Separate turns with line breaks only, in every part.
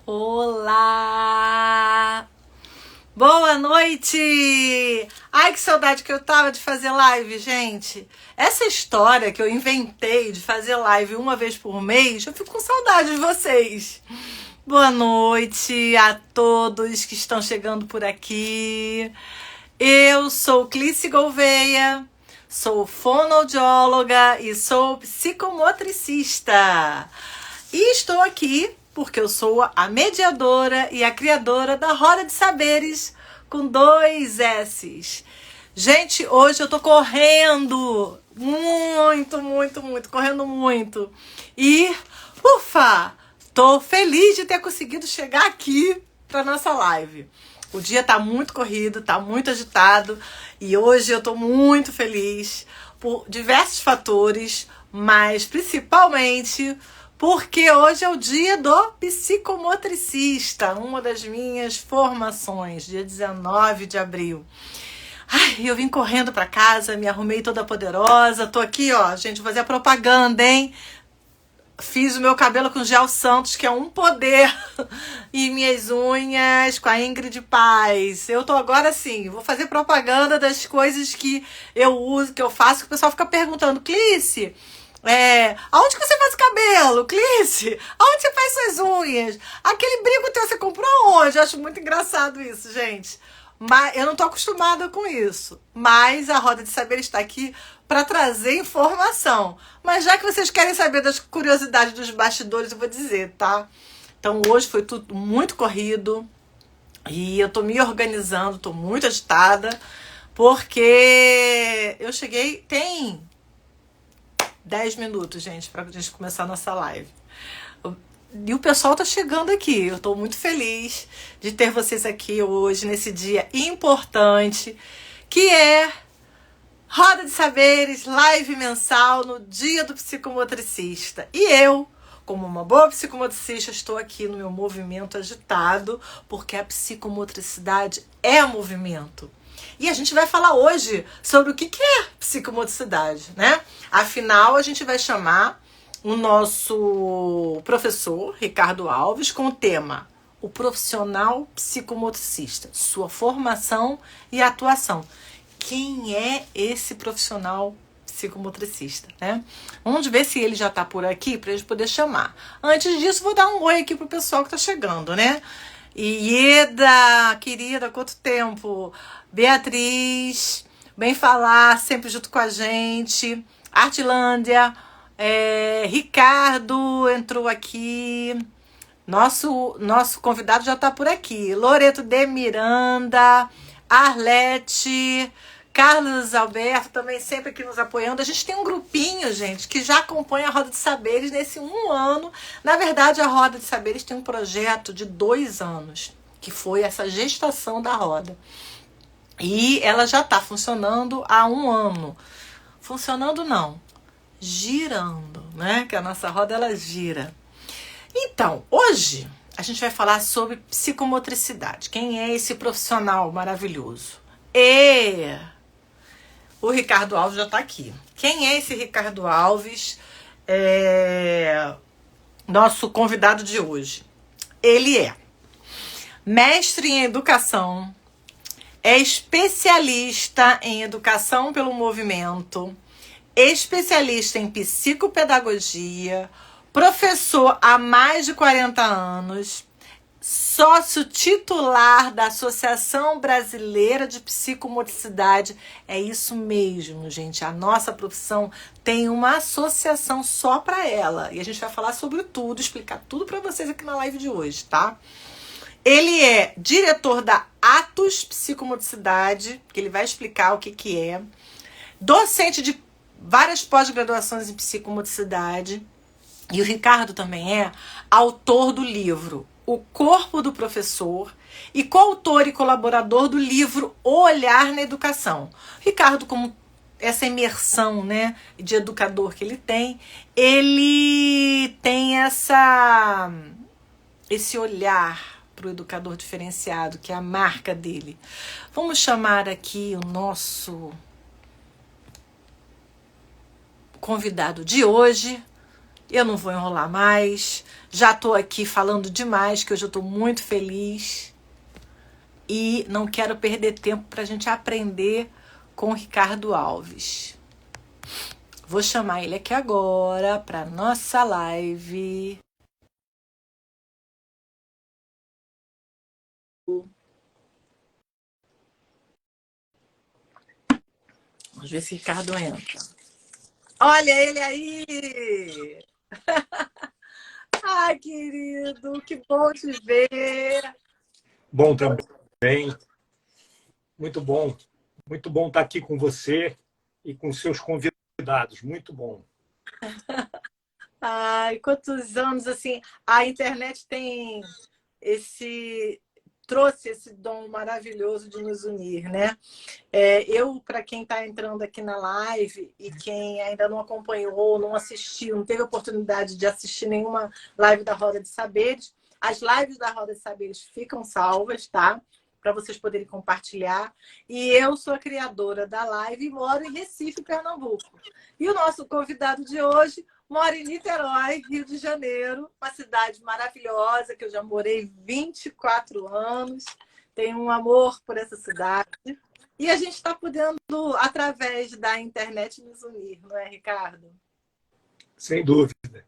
Olá! Boa noite! Ai, que saudade que eu tava de fazer live, gente. Essa história que eu inventei de fazer live uma vez por mês, eu fico com saudade de vocês. Boa noite a todos que estão chegando por aqui. Eu sou Clícia Gouveia, sou fonoaudióloga e sou psicomotricista. E estou aqui porque eu sou a mediadora e a criadora da Roda de Saberes com 2 S's. Gente, hoje eu tô correndo correndo muito. E, ufa, tô feliz de ter conseguido chegar aqui para nossa live. O dia tá muito corrido, tá muito agitado e hoje eu tô muito feliz por diversos fatores, mas principalmente porque hoje é o dia do psicomotricista, uma das minhas formações, dia 19 de abril. Ai, eu vim correndo para casa, me arrumei toda poderosa, tô aqui, ó, gente, vou fazer a propaganda, hein? Fiz o meu cabelo com gel Santos, que é um poder, e minhas unhas com a Ingrid Paz. Eu tô agora assim, vou fazer propaganda das coisas que eu uso, que eu faço, que o pessoal fica perguntando, Clícia, aonde que você faz o cabelo, Clícia? Aonde você faz suas unhas? Aquele brinco teu você comprou onde? Eu acho muito engraçado isso, gente. Mas eu não tô acostumada com isso. Mas a Roda de Saber está aqui para trazer informação. Mas já que vocês querem saber das curiosidades dos bastidores, eu vou dizer, tá? Então hoje foi tudo muito corrido e eu tô me organizando, tô muito agitada, porque eu cheguei, tem 10 minutos, gente, pra gente começar a nossa live. E o pessoal tá chegando aqui. Eu tô muito feliz de ter vocês aqui hoje, nesse dia importante, que é Roda de Saberes, live mensal no dia do psicomotricista. E eu, como uma boa psicomotricista, estou aqui no meu movimento agitado, porque a psicomotricidade é movimento. E a gente vai falar hoje sobre o que é psicomotricidade, né? Afinal, a gente vai chamar o nosso professor, Ricardo Alves, com o tema O Profissional Psicomotricista, sua formação e atuação. Quem é esse profissional psicomotricista, né? Vamos ver se ele já está por aqui para a gente poder chamar. Antes disso, vou dar um oi aqui pro pessoal que está chegando, né? Ieda, querida, quanto tempo? Beatriz, bem falar, sempre junto com a gente. Artilândia, Ricardo entrou aqui. Nosso convidado já está por aqui. Loreto de Miranda, Arlete, Carlos Alberto também sempre aqui nos apoiando. A gente tem um grupinho, gente, que já acompanha a Roda de Saberes nesse 1 ano. Na verdade, a Roda de Saberes tem um projeto de 2 anos, que foi essa gestação da Roda. E ela já está funcionando há 1 ano. Funcionando não, girando, né? Que a nossa roda, ela gira. Então, hoje a gente vai falar sobre psicomotricidade. Quem é esse profissional maravilhoso? O Ricardo Alves já está aqui. Quem é esse Ricardo Alves? Nosso convidado de hoje. Ele é mestre em educação, é especialista em educação pelo movimento, especialista em psicopedagogia, professor há mais de 40 anos, sócio titular da Associação Brasileira de Psicomotricidade. É isso mesmo, gente. A nossa profissão tem uma associação só para ela. E a gente vai falar sobre tudo, explicar tudo para vocês aqui na live de hoje, tá? Ele é diretor da Atos Psicomotricidade, que ele vai explicar o que é. Docente de várias pós-graduações em psicomotricidade. E o Ricardo também é autor do livro O Corpo do Professor e coautor e colaborador do livro O Olhar na Educação. Ricardo, como essa imersão, né, de educador que ele tem esse olhar para o educador diferenciado, que é a marca dele. Vamos chamar aqui o nosso convidado de hoje. Eu não vou enrolar mais. Já estou aqui falando demais, que hoje eu estou muito feliz. E não quero perder tempo para a gente aprender com o Ricardo Alves. Vou chamar ele aqui agora para nossa live. Vamos ver se o Ricardo entra. Olha ele aí! Ai, querido, que bom te ver.
Bom também, muito bom. Muito bom estar aqui com você e com seus convidados. Muito bom.
Ai, quantos anos, assim, a internet trouxe esse dom maravilhoso de nos unir, né? Para quem está entrando aqui na live e quem ainda não acompanhou, não assistiu, não teve oportunidade de assistir nenhuma live da Roda de Saberes, as lives da Roda de Saberes ficam salvas, tá? Para vocês poderem compartilhar. E eu sou a criadora da live e moro em Recife, Pernambuco. E o nosso convidado de hoje mora em Niterói, Rio de Janeiro, uma cidade maravilhosa que eu já morei 24 anos. Tenho um amor por essa cidade. E a gente está podendo, através da internet, nos unir, não é, Ricardo?
Sem dúvida.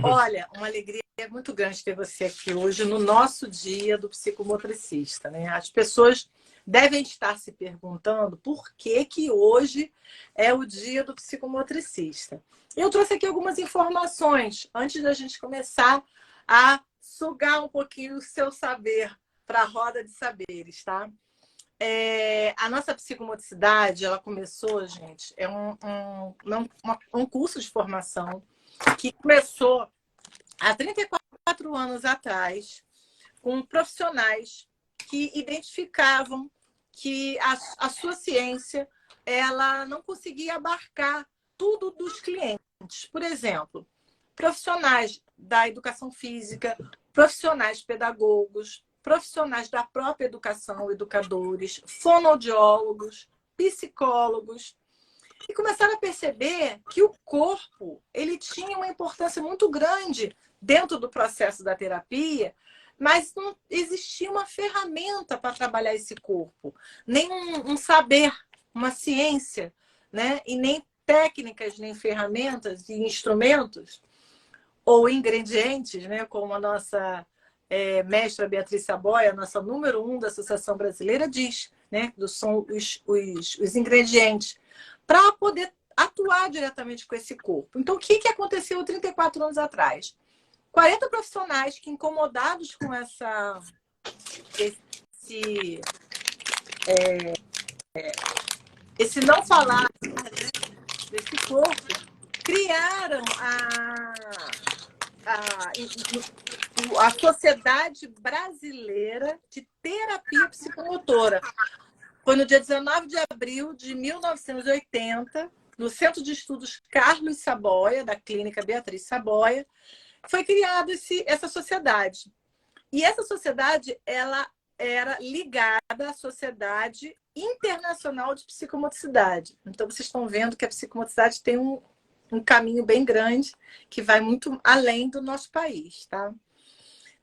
Olha, uma alegria muito grande ter você aqui hoje no nosso dia do psicomotricista, né? As pessoas devem estar se perguntando por que que hoje é o dia do psicomotricista. Eu trouxe aqui algumas informações antes da gente começar a sugar um pouquinho o seu saber para a roda de saberes, tá? A nossa psicomotricidade, ela começou, gente, um curso de formação que começou há 34 anos atrás, com profissionais que identificavam que a sua ciência ela não conseguia abarcar tudo dos clientes. Por exemplo, profissionais da educação física, profissionais pedagogos, profissionais da própria educação, educadores, fonoaudiólogos, psicólogos, e começaram a perceber que o corpo ele tinha uma importância muito grande dentro do processo da terapia, mas não existia uma ferramenta para trabalhar esse corpo, nem um saber, uma ciência, né? E nem técnicas, nem ferramentas e instrumentos ou ingredientes, né? Como a nossa mestra Beatriz Saboia, a nossa número 1 da Associação Brasileira, diz, né? São os ingredientes para poder atuar diretamente com esse corpo. Então, o que aconteceu 34 anos atrás? 40 profissionais que, incomodados com esse não falar, né, desse corpo, criaram a Sociedade Brasileira de Terapia Psicomotora. Foi no dia 19 de abril de 1980, no Centro de Estudos Carlos Saboia, da Clínica Beatriz Saboia, foi criada essa sociedade. E essa sociedade ela era ligada à Sociedade Internacional de Psicomotricidade. Então, vocês estão vendo que a psicomotricidade tem um caminho bem grande que vai muito além do nosso país, tá?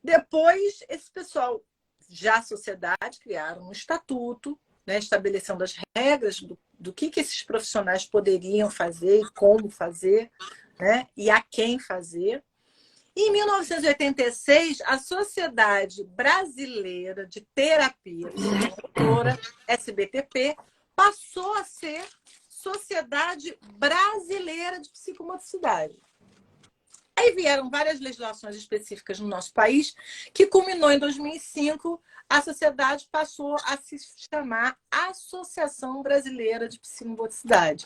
Depois, esse pessoal, já a sociedade, criaram um estatuto, né, estabelecendo as regras do que esses profissionais poderiam fazer e como fazer, né, e a quem fazer. E, em 1986, a Sociedade Brasileira de Terapia Psicomotora, SBTP, passou a ser Sociedade Brasileira de Psicomotricidade. Aí vieram várias legislações específicas no nosso país, que culminou em 2005, a sociedade passou a se chamar Associação Brasileira de Psicomotricidade.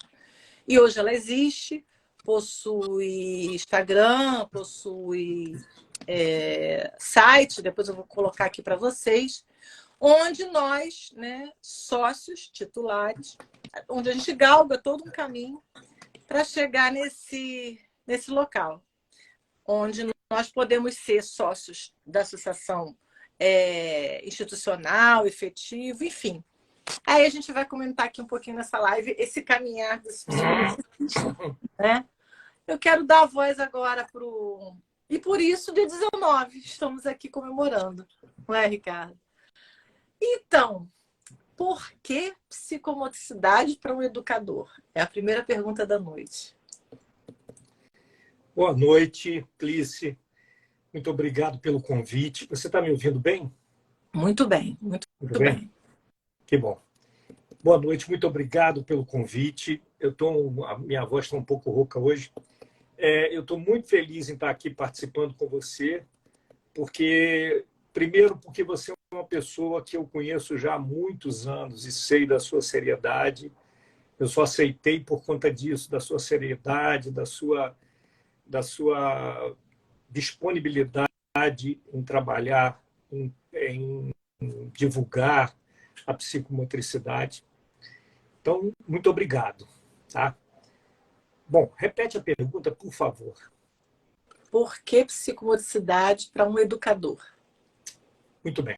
E hoje ela existe, possui Instagram, possui site, depois eu vou colocar aqui para vocês, onde nós, né, sócios titulares, onde a gente galga todo um caminho para chegar nesse local, onde nós podemos ser sócios da associação institucional, efetivo, enfim. Aí a gente vai comentar aqui um pouquinho nessa live esse caminhar dos psicólogos, né? Eu quero dar a voz agora para o... E por isso, dia 19, estamos aqui comemorando. Não é, Ricardo? Então, por que psicomotricidade para um educador? É a primeira pergunta da noite.
Boa noite, Clícia. Muito obrigado pelo convite. Você está me ouvindo bem?
Muito bem, muito
bem?
bem.
Que bom. Boa noite, muito obrigado pelo convite. A minha voz está um pouco rouca hoje. Eu estou muito feliz em estar aqui participando com você, primeiro, porque você é uma pessoa que eu conheço já há muitos anos e sei da sua seriedade. Eu só aceitei por conta disso, da sua seriedade, da sua disponibilidade em trabalhar, em divulgar a psicomotricidade. Então, muito obrigado. Tá? Bom, repete a pergunta, por favor.
Por que psicomotricidade para um educador?
Muito bem.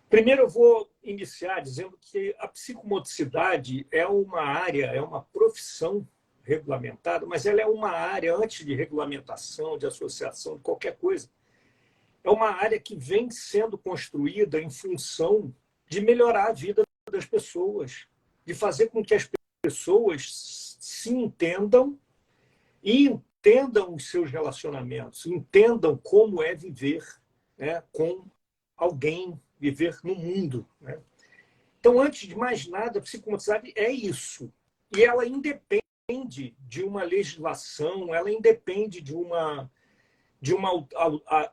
Primeiro, eu vou iniciar dizendo que a psicomotricidade é uma área, é uma profissão regulamentada, mas ela é uma área, antes de regulamentação, de associação, de qualquer coisa, é uma área que vem sendo construída em função de melhorar a vida das pessoas, de fazer com que as pessoas se entendam e entendam os seus relacionamentos, entendam como é viver, né, com alguém, viver no mundo. Né? Então, antes de mais nada, a psicomotricidade é isso. E ela independe de uma legislação, ela independe de uma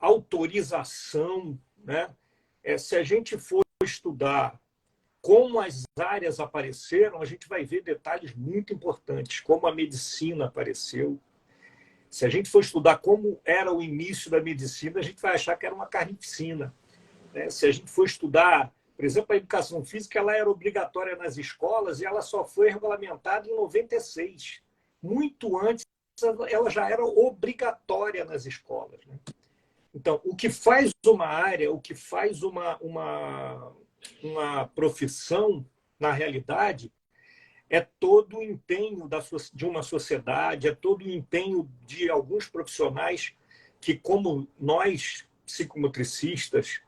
autorização. Né? Se a gente for estudar como as áreas apareceram, a gente vai ver detalhes muito importantes, como a medicina apareceu. Se a gente for estudar como era o início da medicina, a gente vai achar que era uma carnificina. Se a gente for estudar, por exemplo, a educação física, ela era obrigatória nas escolas e ela só foi regulamentada em 96. Muito antes, ela já era obrigatória nas escolas. Então, o que faz uma área, o que faz uma profissão, na realidade, é todo o empenho de uma sociedade, é todo o empenho de alguns profissionais que, como nós, psicomotricistas,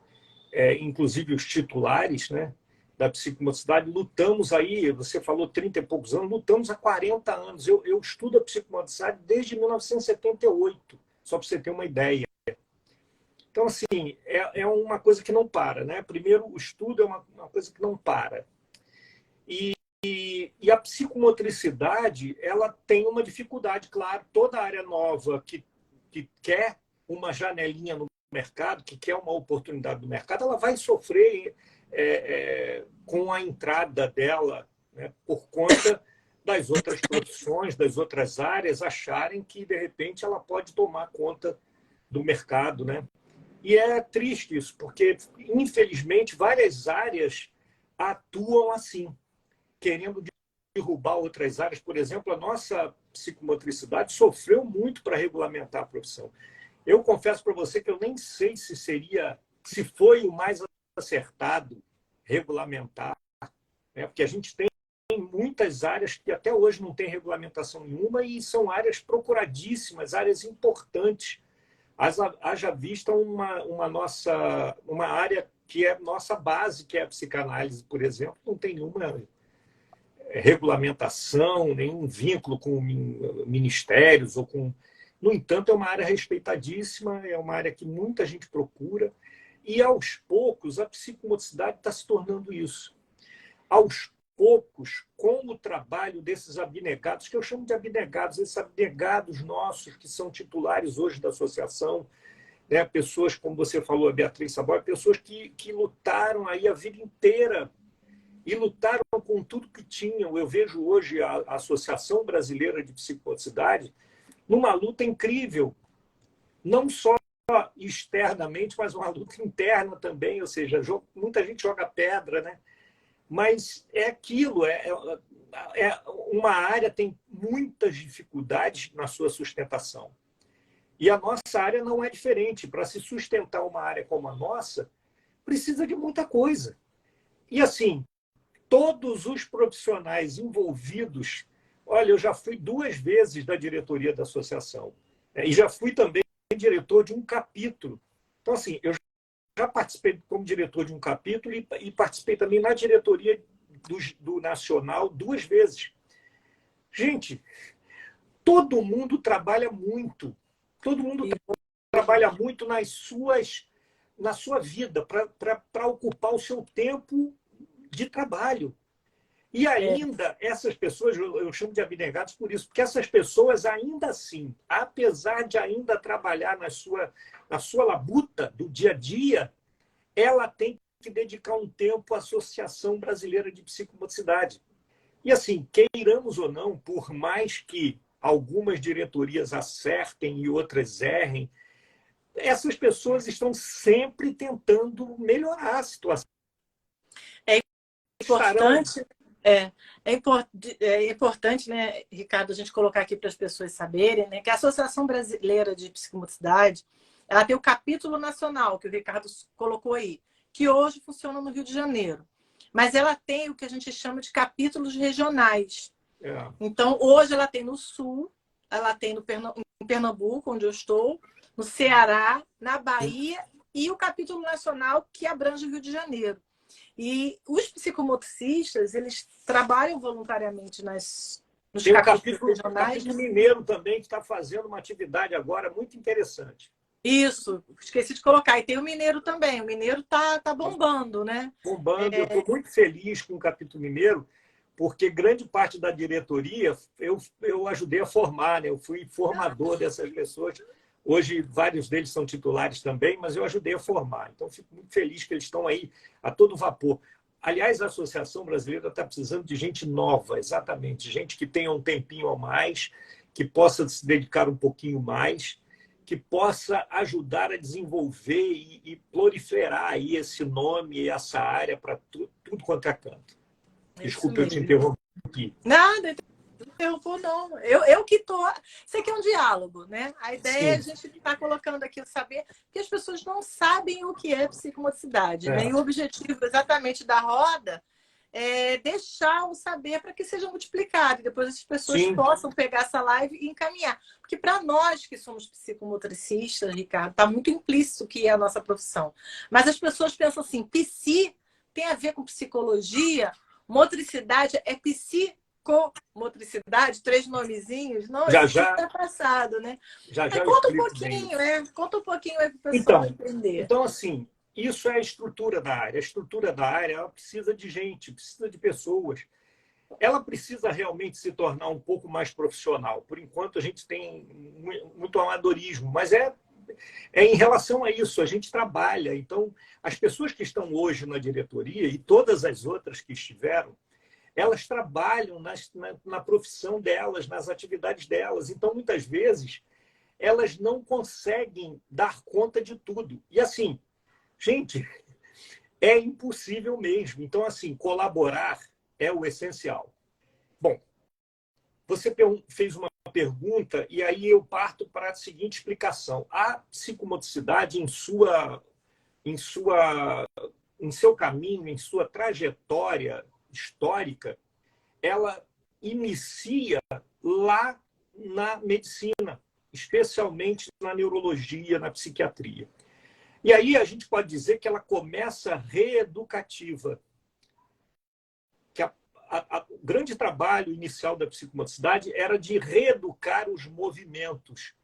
inclusive os titulares, né, da psicomotricidade, lutamos aí, você falou 30 e poucos anos, lutamos há 40 anos. Eu estudo a psicomotricidade desde 1978, só para você ter uma ideia. Então, assim, é uma coisa que não para. Né? Primeiro, o estudo é uma coisa que não para. E a psicomotricidade, ela tem uma dificuldade, claro. Toda área nova que quer uma janelinha no mercado, que quer uma oportunidade no mercado, ela vai sofrer com a entrada dela, né, por conta das outras profissões, das outras áreas, acharem que, de repente, ela pode tomar conta do mercado. Né? E é triste isso, porque, infelizmente, várias áreas atuam assim, querendo derrubar outras áreas. Por exemplo, a nossa psicomotricidade sofreu muito para regulamentar a profissão. Eu confesso para você que eu nem sei se foi o mais acertado regulamentar, né? Porque a gente tem muitas áreas que até hoje não tem regulamentação nenhuma e são áreas procuradíssimas, áreas importantes. Haja vista uma área que é nossa base, que é a psicanálise, por exemplo, não tem nenhuma regulamentação, nenhum vínculo com ministérios ou com... No entanto, é uma área respeitadíssima, é uma área que muita gente procura e, aos poucos, a psicomotricidade está se tornando isso. Aos poucos, com o trabalho desses abnegados, que eu chamo de abnegados, esses abnegados nossos que são titulares hoje da associação, né? Pessoas, como você falou, a Beatriz Saboia, pessoas que lutaram aí a vida inteira e lutaram com tudo que tinham. Eu vejo hoje a Associação Brasileira de Psicomotricidade numa luta incrível, não só externamente, mas uma luta interna também, ou seja, muita gente joga pedra, né? Mas é aquilo, uma área tem muitas dificuldades na sua sustentação. E a nossa área não é diferente. Para se sustentar uma área como a nossa, precisa de muita coisa. E assim, todos os profissionais envolvidos Olha, eu já fui 2 vezes da diretoria da associação, né? E já fui também diretor de um capítulo. Então, assim, eu já participei como diretor de um capítulo e participei também na diretoria do Nacional 2 vezes. Gente, todo mundo trabalha muito. Todo mundo trabalha muito na sua vida para ocupar o seu tempo de trabalho. E ainda, essas pessoas, eu chamo de abnegados por isso, porque essas pessoas ainda assim, apesar de ainda trabalhar na sua labuta do dia a dia, ela tem que dedicar um tempo à Associação Brasileira de Psicomotricidade. E assim, queiramos ou não, por mais que algumas diretorias acertem e outras errem, essas pessoas estão sempre tentando melhorar a situação.
É
Estarão.
importante, é importante, né, Ricardo, a gente colocar aqui para as pessoas saberem, né, que a Associação Brasileira de Psicomotricidade, ela tem o capítulo nacional, que o Ricardo colocou aí, que hoje funciona no Rio de Janeiro. Mas ela tem o que a gente chama de capítulos regionais.
É.
Então, hoje ela tem no Sul, ela tem em Pernambuco, onde eu estou, no Ceará, na Bahia e o capítulo nacional que abrange o Rio de Janeiro. E os psicomotricistas, eles trabalham voluntariamente nos
Tem
capítulos
o
regionais.
capítulo mineiro também, que está fazendo uma atividade agora muito interessante.
Isso, esqueci de colocar. E tem o mineiro também. O mineiro tá bombando, né?
Bombando. Eu estou muito feliz com o capítulo mineiro, porque grande parte da diretoria eu ajudei a formar, né? Eu fui formador dessas pessoas. Hoje, vários deles são titulares também, mas eu ajudei a formar. Então, fico muito feliz que eles estão aí a todo vapor. Aliás, a Associação Brasileira está precisando de gente nova, exatamente. Gente que tenha um tempinho a mais, que possa se dedicar um pouquinho mais, que possa ajudar a desenvolver e proliferar aí esse nome e essa área para tudo quanto é canto. Desculpe, eu te interrompi.
Nada, interrompeu, não. Eu que estou. Isso aqui é um diálogo, né? A ideia é a
Sim.
gente estar colocando aqui o saber, porque as pessoas não sabem o que é psicomotricidade, né? E o objetivo exatamente da roda é deixar o saber para que seja multiplicado e depois as pessoas possam pegar essa live e encaminhar. Porque para nós que somos psicomotricistas, Ricardo, está muito implícito o que é a nossa profissão. Mas as pessoas pensam assim, psi tem a ver com psicologia, motricidade é psicomotricidade, 3 nomezinhos. Não,
Já
isso
já
é passado, né?
já
Aí
eu
conta um
explico bem.
pouquinho, conta um pouquinho aí para o pessoal entender.
Então, assim, isso é a estrutura da área. A estrutura da área ela precisa de gente, precisa de pessoas. Ela precisa realmente se tornar um pouco mais profissional. Por enquanto, a gente tem muito amadorismo, mas é em relação a isso, a gente trabalha. Então, as pessoas que estão hoje na diretoria e todas as outras que estiveram, elas trabalham na profissão delas, nas atividades delas. Então, muitas vezes, elas não conseguem dar conta de tudo. E assim, gente, é impossível mesmo. Então, assim, colaborar é o essencial. Bom, você fez uma pergunta e aí eu parto para a seguinte explicação. A psicomotricidade, em seu caminho, em sua trajetória histórica, ela inicia lá na medicina, especialmente na neurologia, na psiquiatria. E aí a gente pode dizer que ela começa reeducativa, que o grande trabalho inicial da psicomotricidade era de reeducar os movimentos,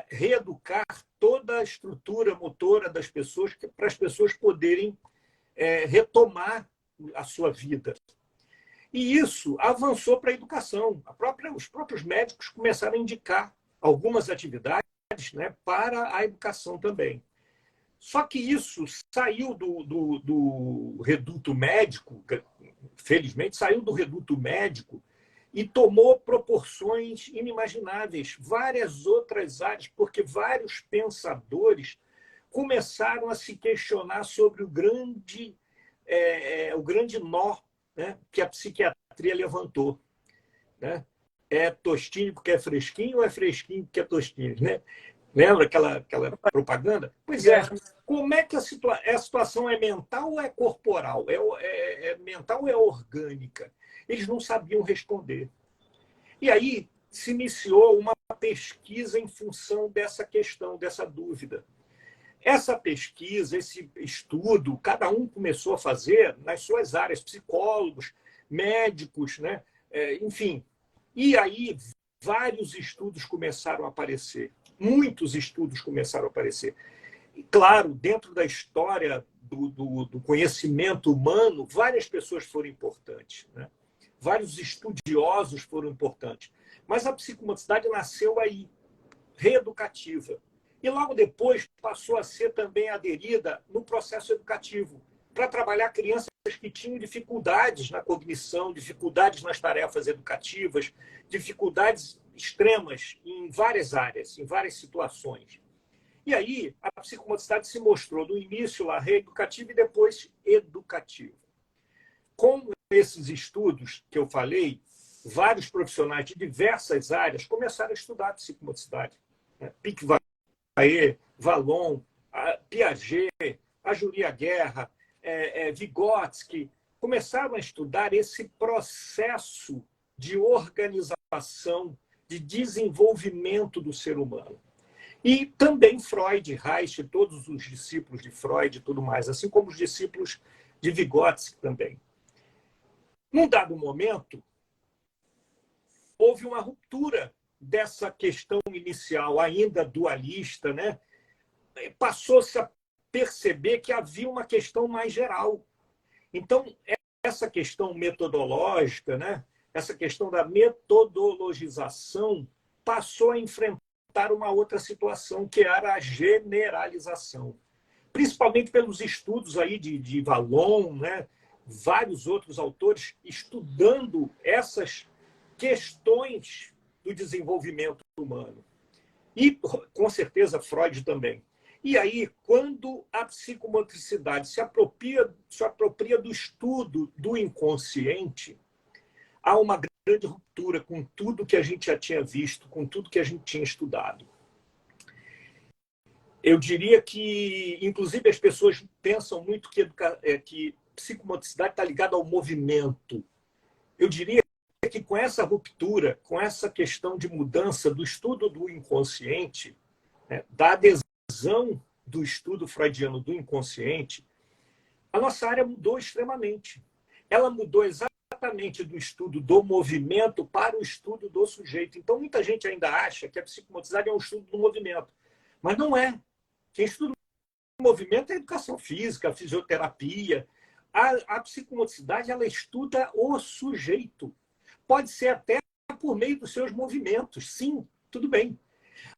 reeducar toda a estrutura motora das pessoas, para as pessoas poderem retomar a sua vida. E isso avançou para a educação. Os próprios médicos começaram a indicar algumas atividades, né, para a educação também. Só que isso saiu do reduto médico, felizmente saiu do reduto médico e tomou proporções inimagináveis. Várias outras áreas, porque vários pensadores começaram a se questionar sobre o grande nó, né, que a psiquiatria levantou. Né? É tostinho porque é fresquinho ou é fresquinho porque é tostinho? Né? Lembra aquela propaganda? Pois é. Como é que a situação é mental ou é corporal? É mental ou é orgânica? Eles não sabiam responder. E aí se iniciou uma pesquisa em função dessa questão, dessa dúvida. Essa pesquisa, esse estudo, cada um começou a fazer nas suas áreas, psicólogos, médicos, né? Enfim. E aí vários estudos começaram a aparecer, muitos estudos começaram a aparecer. E, claro, dentro da história do conhecimento humano, várias pessoas foram importantes, né? Vários estudiosos foram importantes. Mas a psicomotricidade nasceu aí, reeducativa. E logo depois passou a ser também aderida no processo educativo, para trabalhar crianças que tinham dificuldades na cognição, dificuldades nas tarefas educativas, dificuldades extremas em várias áreas, em várias situações. E aí a psicomotricidade se mostrou no início lá reeducativa e depois educativa. Com esses estudos que eu falei, vários profissionais de diversas áreas começaram a estudar a psicomotricidade. Piaget, Vallon, Piaget, Ajuria Guerra, Vygotsky, começaram a estudar esse processo de organização, de desenvolvimento do ser humano. E também Freud, Reich, todos os discípulos de Freud e tudo mais, assim como os discípulos de Vygotsky também. Num dado momento, houve uma ruptura dessa questão inicial, ainda dualista, né? Passou-se a perceber que havia uma questão mais geral. Então, essa questão metodológica, né? Essa questão da metodologização, passou a enfrentar uma outra situação, que era a generalização. Principalmente pelos estudos aí de Vallon, né? Vários outros autores estudando essas questões do desenvolvimento humano. E, com certeza, Freud também. E aí, quando a psicomotricidade se apropria do estudo do inconsciente, há uma grande ruptura com tudo que a gente já tinha visto, com tudo que a gente tinha estudado. Eu diria que, inclusive, as pessoas pensam muito que psicomotricidade está ligada ao movimento. Eu diria que com essa ruptura, com essa questão de mudança do estudo do inconsciente, né, da adesão do estudo freudiano do inconsciente, a nossa área mudou extremamente. Ela mudou exatamente do estudo do movimento para o estudo do sujeito. Então, muita gente ainda acha que a psicomotricidade é um estudo do movimento. Mas não é. Quem estuda o movimento é a educação física, a fisioterapia. A psicomotricidade, ela estuda o sujeito. Pode ser até por meio dos seus movimentos, sim, tudo bem.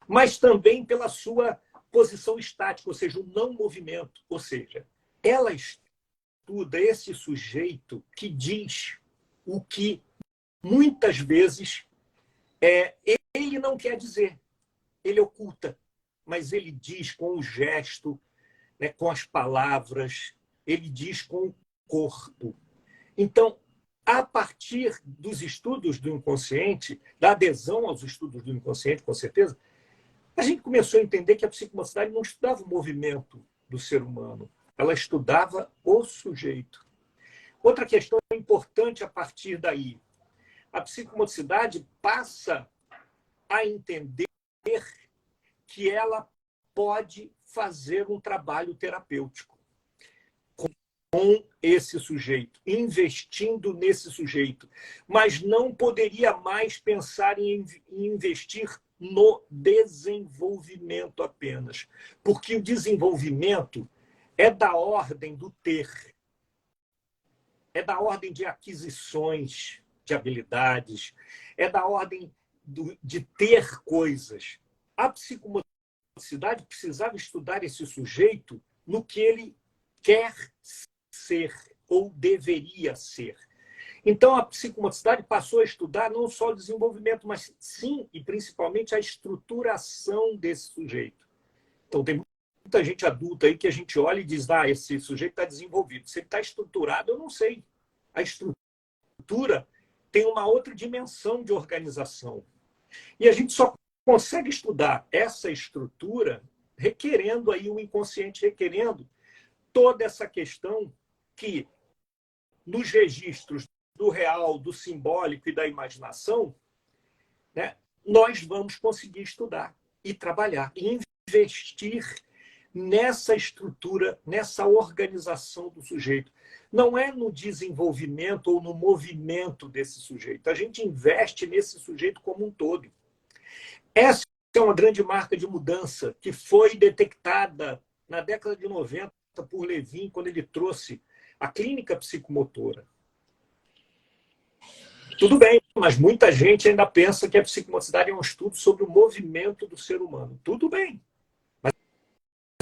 Mas também pela sua posição estática, ou seja, o não movimento. Ou seja, ela estuda esse sujeito que diz o que muitas vezes ele não quer dizer. Ele oculta, mas ele diz com o gesto, né, com as palavras, ele diz com o corpo. Então, a partir dos estudos do inconsciente, da adesão aos estudos do inconsciente, com certeza, a gente começou a entender que a psicomotricidade não estudava o movimento do ser humano, ela estudava o sujeito. Outra questão importante a partir daí, a psicomotricidade passa a entender que ela pode fazer um trabalho terapêutico com esse sujeito, investindo nesse sujeito, mas não poderia mais pensar em investir no desenvolvimento apenas, porque o desenvolvimento é da ordem do ter, é da ordem de aquisições de habilidades, é da ordem de ter coisas. A psicomotricidade precisava estudar esse sujeito no que ele quer ser ou deveria ser. Então, a psicomotricidade passou a estudar não só o desenvolvimento, mas sim e principalmente a estruturação desse sujeito. Então, tem muita gente adulta aí que a gente olha e diz, esse sujeito está desenvolvido. Se ele está estruturado, eu não sei. A estrutura tem uma outra dimensão de organização. E a gente só consegue estudar essa estrutura requerendo aí um inconsciente, requerendo toda essa questão que, nos registros do real, do simbólico e da imaginação, né, nós vamos conseguir estudar e trabalhar, e investir nessa estrutura, nessa organização do sujeito. Não é no desenvolvimento ou no movimento desse sujeito. A gente investe nesse sujeito como um todo. Essa é uma grande marca de mudança que foi detectada na década de 90 por Levin, quando ele trouxe a clínica psicomotora. Tudo bem, mas muita gente ainda pensa que a psicomotricidade é um estudo sobre o movimento do ser humano. Tudo bem. Mas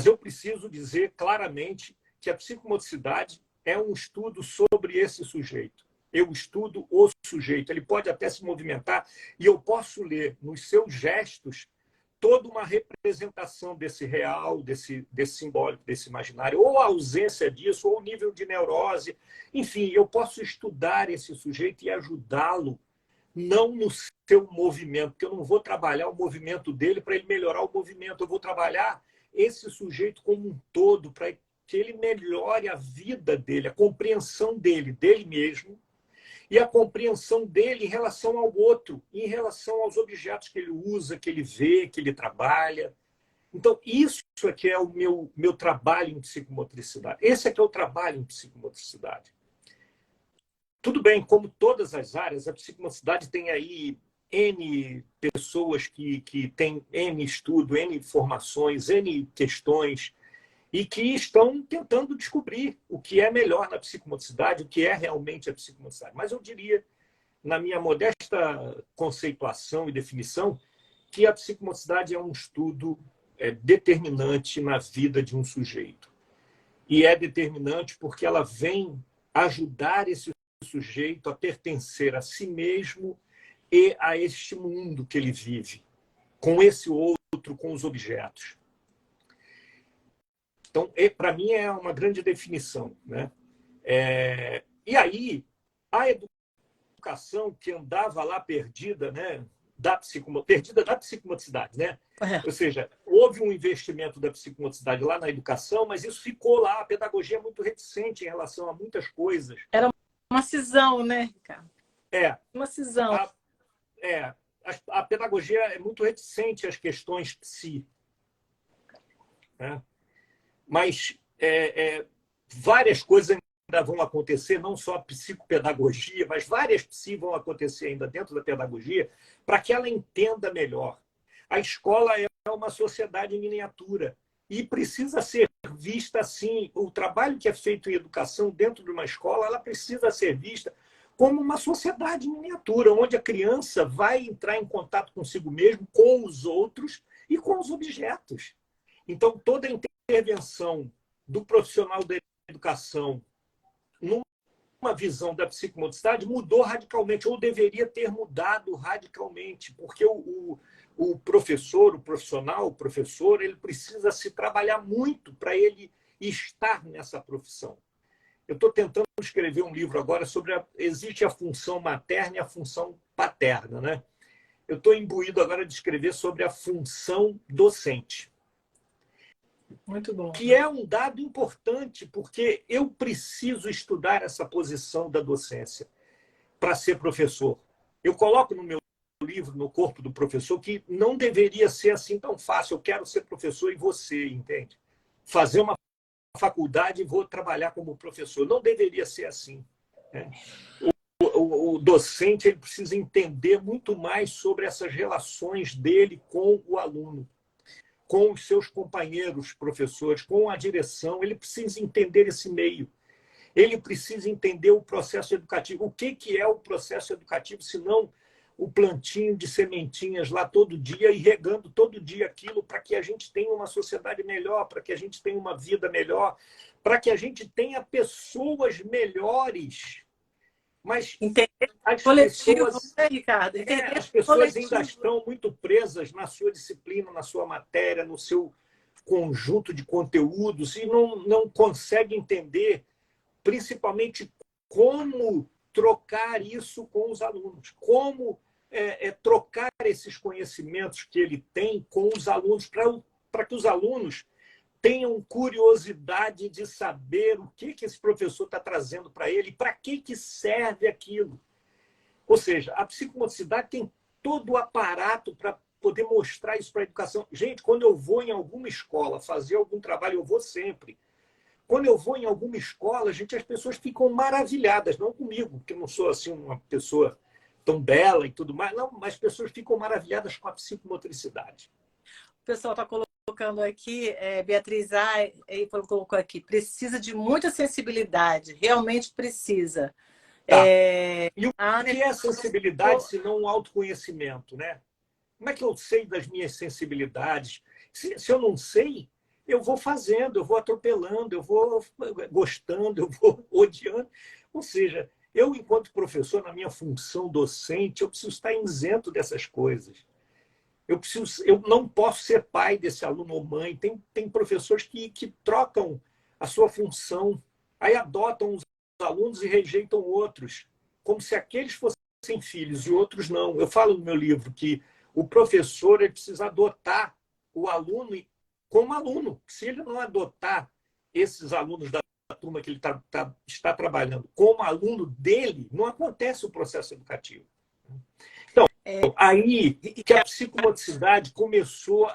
eu preciso dizer claramente que a psicomotricidade é um estudo sobre esse sujeito. Eu estudo o sujeito. Ele pode até se movimentar e eu posso ler nos seus gestos toda uma representação desse real, desse simbólico, desse imaginário, ou a ausência disso, ou o nível de neurose. Enfim, eu posso estudar esse sujeito e ajudá-lo, não no seu movimento, porque eu não vou trabalhar o movimento dele para ele melhorar o movimento, eu vou trabalhar esse sujeito como um todo, para que ele melhore a vida dele, a compreensão dele mesmo, e a compreensão dele em relação ao outro, em relação aos objetos que ele usa, que ele vê, que ele trabalha. Então, isso aqui é o meu trabalho em psicomotricidade. Esse aqui é o trabalho em psicomotricidade. Tudo bem, como todas as áreas, a psicomotricidade tem aí N pessoas que têm N estudo, N formações, N questões, e que estão tentando descobrir o que é melhor na psicomotricidade, o que é realmente a psicomotricidade. Mas eu diria, na minha modesta conceituação e definição, que a psicomotricidade é um estudo determinante na vida de um sujeito. E é determinante porque ela vem ajudar esse sujeito a pertencer a si mesmo e a este mundo que ele vive, com esse outro, com os objetos. Então, para mim, é uma grande definição, né? E aí, a educação que andava lá perdida, né, perdida da psicomotricidade, né? Ou seja, houve um investimento da psicomotricidade lá na educação, mas isso ficou lá. A pedagogia é muito reticente em relação a muitas coisas.
Era uma cisão, né, Ricardo?
Uma
cisão.
A pedagogia é muito reticente às questões psi, né? Mas várias coisas ainda vão acontecer, não só a psicopedagogia, mas várias psi vão acontecer ainda dentro da pedagogia, para que ela entenda melhor. A escola é uma sociedade em miniatura e precisa ser vista assim. O trabalho que é feito em educação dentro de uma escola, ela precisa ser vista como uma sociedade em miniatura, onde a criança vai entrar em contato consigo mesmo, com os outros e com os objetos. Então, toda a intervenção do profissional da educação numa visão da psicomotricidade mudou radicalmente, ou deveria ter mudado radicalmente, porque o professor, o profissional, o professor, ele precisa se trabalhar muito para ele estar nessa profissão. Eu estou tentando escrever um livro agora sobre existe a função materna e a função paterna, né? Eu estou imbuído agora de escrever sobre a função docente.
Muito bom.
Que é um dado importante, porque eu preciso estudar essa posição da docência para ser professor. Eu coloco no meu livro, no corpo do professor, que não deveria ser assim tão fácil. Eu quero ser professor e você, entende? Fazer uma faculdade e vou trabalhar como professor. Não deveria ser assim, né? O docente ele precisa entender muito mais sobre essas relações dele com o aluno, com os seus companheiros professores, com a direção. Ele precisa entender esse meio. Ele precisa entender o processo educativo. O que é o processo educativo, se não o plantio de sementinhas lá todo dia e regando todo dia aquilo para que a gente tenha uma sociedade melhor, para que a gente tenha uma vida melhor, para que a gente tenha pessoas melhores. Mas as pessoas,
né, Ricardo?
as pessoas ainda estão muito presas na sua disciplina, na sua matéria, no seu conjunto de conteúdos e não conseguem entender, principalmente, como trocar isso com os alunos, como trocar esses conhecimentos que ele tem com os alunos, para que os alunos tenham curiosidade de saber o que esse professor está trazendo para ele, para que serve aquilo. Ou seja, a psicomotricidade tem todo o aparato para poder mostrar isso para a educação. Gente, quando eu vou em alguma escola fazer algum trabalho, eu vou sempre. Quando eu vou em alguma escola, gente, as pessoas ficam maravilhadas, não comigo, porque eu não sou assim uma pessoa tão bela e tudo mais, não, mas as pessoas ficam maravilhadas com a psicomotricidade.
O pessoal está colocando aqui, Beatriz A. colocou aqui, precisa de muita sensibilidade, realmente precisa.
Tá. E o
A
que é sensibilidade se não um autoconhecimento, né? Como é que eu sei das minhas sensibilidades? Se eu não sei, eu vou fazendo, eu vou atropelando, eu vou gostando, eu vou odiando. Ou seja, eu, enquanto professor, na minha função docente, eu preciso estar isento dessas coisas. Eu não posso ser pai desse aluno ou mãe. Tem professores que trocam a sua função, aí adotam os alunos e rejeitam outros, como se aqueles fossem filhos e outros não. Eu falo no meu livro que o professor ele precisa adotar o aluno como aluno. Se ele não adotar esses alunos da turma que ele está trabalhando como aluno dele, não acontece o processo educativo. Então, aí que a psicomotricidade começou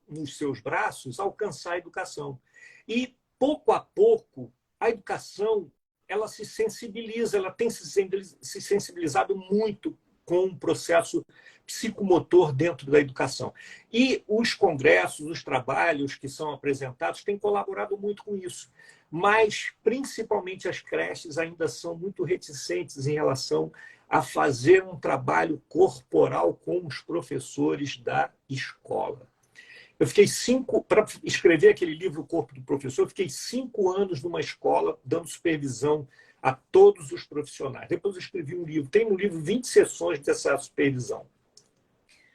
nos seus braços, a alcançar a educação. E, pouco a pouco, a educação ela se sensibiliza, ela tem se sensibilizado muito com o processo psicomotor dentro da educação. E os congressos, os trabalhos que são apresentados têm colaborado muito com isso. Mas, principalmente, as creches ainda são muito reticentes em relação a fazer um trabalho corporal com os professores da escola. Eu fiquei para escrever aquele livro, O Corpo do Professor, eu fiquei 5 anos numa escola dando supervisão a todos os profissionais. Depois eu escrevi um livro, tem no livro 20 sessões dessa supervisão.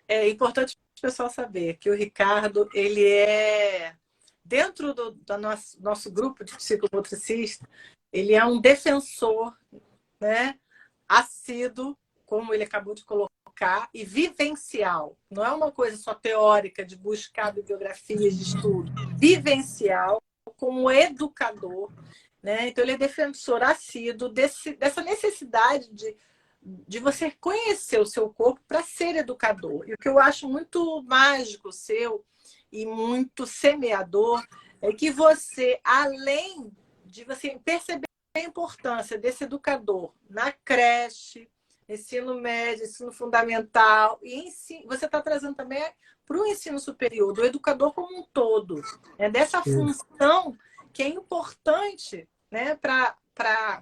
É importante o pessoal saber que o Ricardo, ele é, dentro do nosso grupo de psicomotricista, ele é um defensor, né, assíduo, como ele acabou de colocar, e vivencial. Não é uma coisa só teórica de buscar bibliografias de estudo. Vivencial, como educador, né? Então, ele é defensor assíduo dessa necessidade de você conhecer o seu corpo para ser educador. E o que eu acho muito mágico seu e muito semeador é que você, além de você perceber a importância desse educador na creche, ensino médio, ensino fundamental, e você está trazendo também para o ensino superior, do educador como um todo, né? Dessa função que é importante, né, para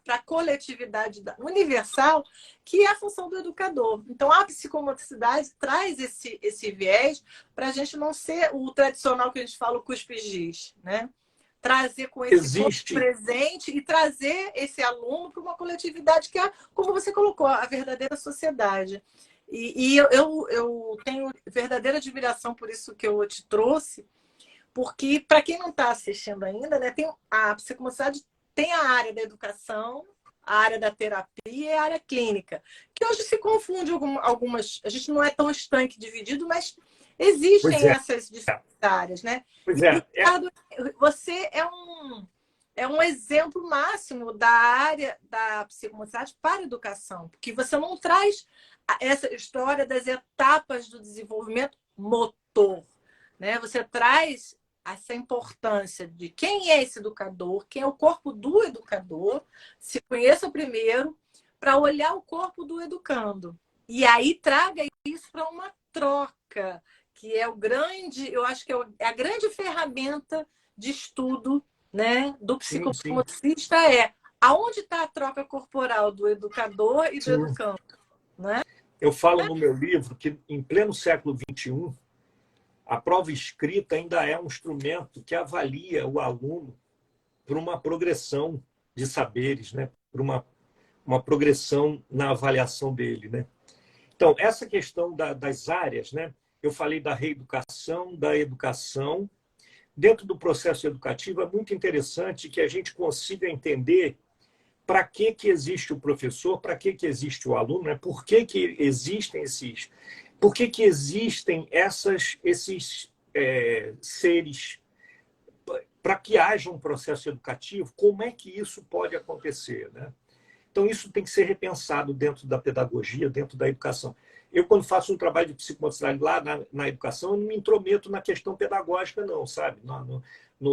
a coletividade universal, que é a função do educador. Então, a psicomotricidade traz esse viés para a gente não ser o tradicional que a gente fala, o cuspe-giz, né? Trazer com esse corpo presente e trazer esse aluno para uma coletividade que é, como você colocou, a verdadeira sociedade. E eu tenho verdadeira admiração por isso que eu te trouxe, porque, para quem não está assistindo ainda, né, a psicomotricidade tem a área da educação, a área da terapia e a área clínica, que hoje se confunde algumas. A gente não é tão estanque dividido, mas existem essas distintas áreas, né? Ricardo, você é um exemplo máximo da área da psicomotricidade para a educação, porque você não traz essa história das etapas do desenvolvimento motor, né? Você traz essa importância de quem é esse educador, quem é o corpo do educador, se conheça primeiro, para olhar o corpo do educando. E aí traga isso para uma troca, que é eu acho que é a grande ferramenta de estudo, né, do psicomotricista, aonde está a troca corporal do educador e do educando. Né?
Eu falo no meu livro que, em pleno século XXI, a prova escrita ainda é um instrumento que avalia o aluno por uma progressão de saberes, né? Por uma progressão na avaliação dele. Né? Então, essa questão das áreas, né? Eu falei da reeducação, da educação. Dentro do processo educativo, é muito interessante que a gente consiga entender para que existe o professor, para que existe o aluno, né? Por que existem esses... Por que existem esses seres? Para que haja um processo educativo, como é que isso pode acontecer? Né? Então, isso tem que ser repensado dentro da pedagogia, dentro da educação. Eu, quando faço um trabalho de psicomotricidade lá na educação, eu não me intrometo na questão pedagógica, não, sabe?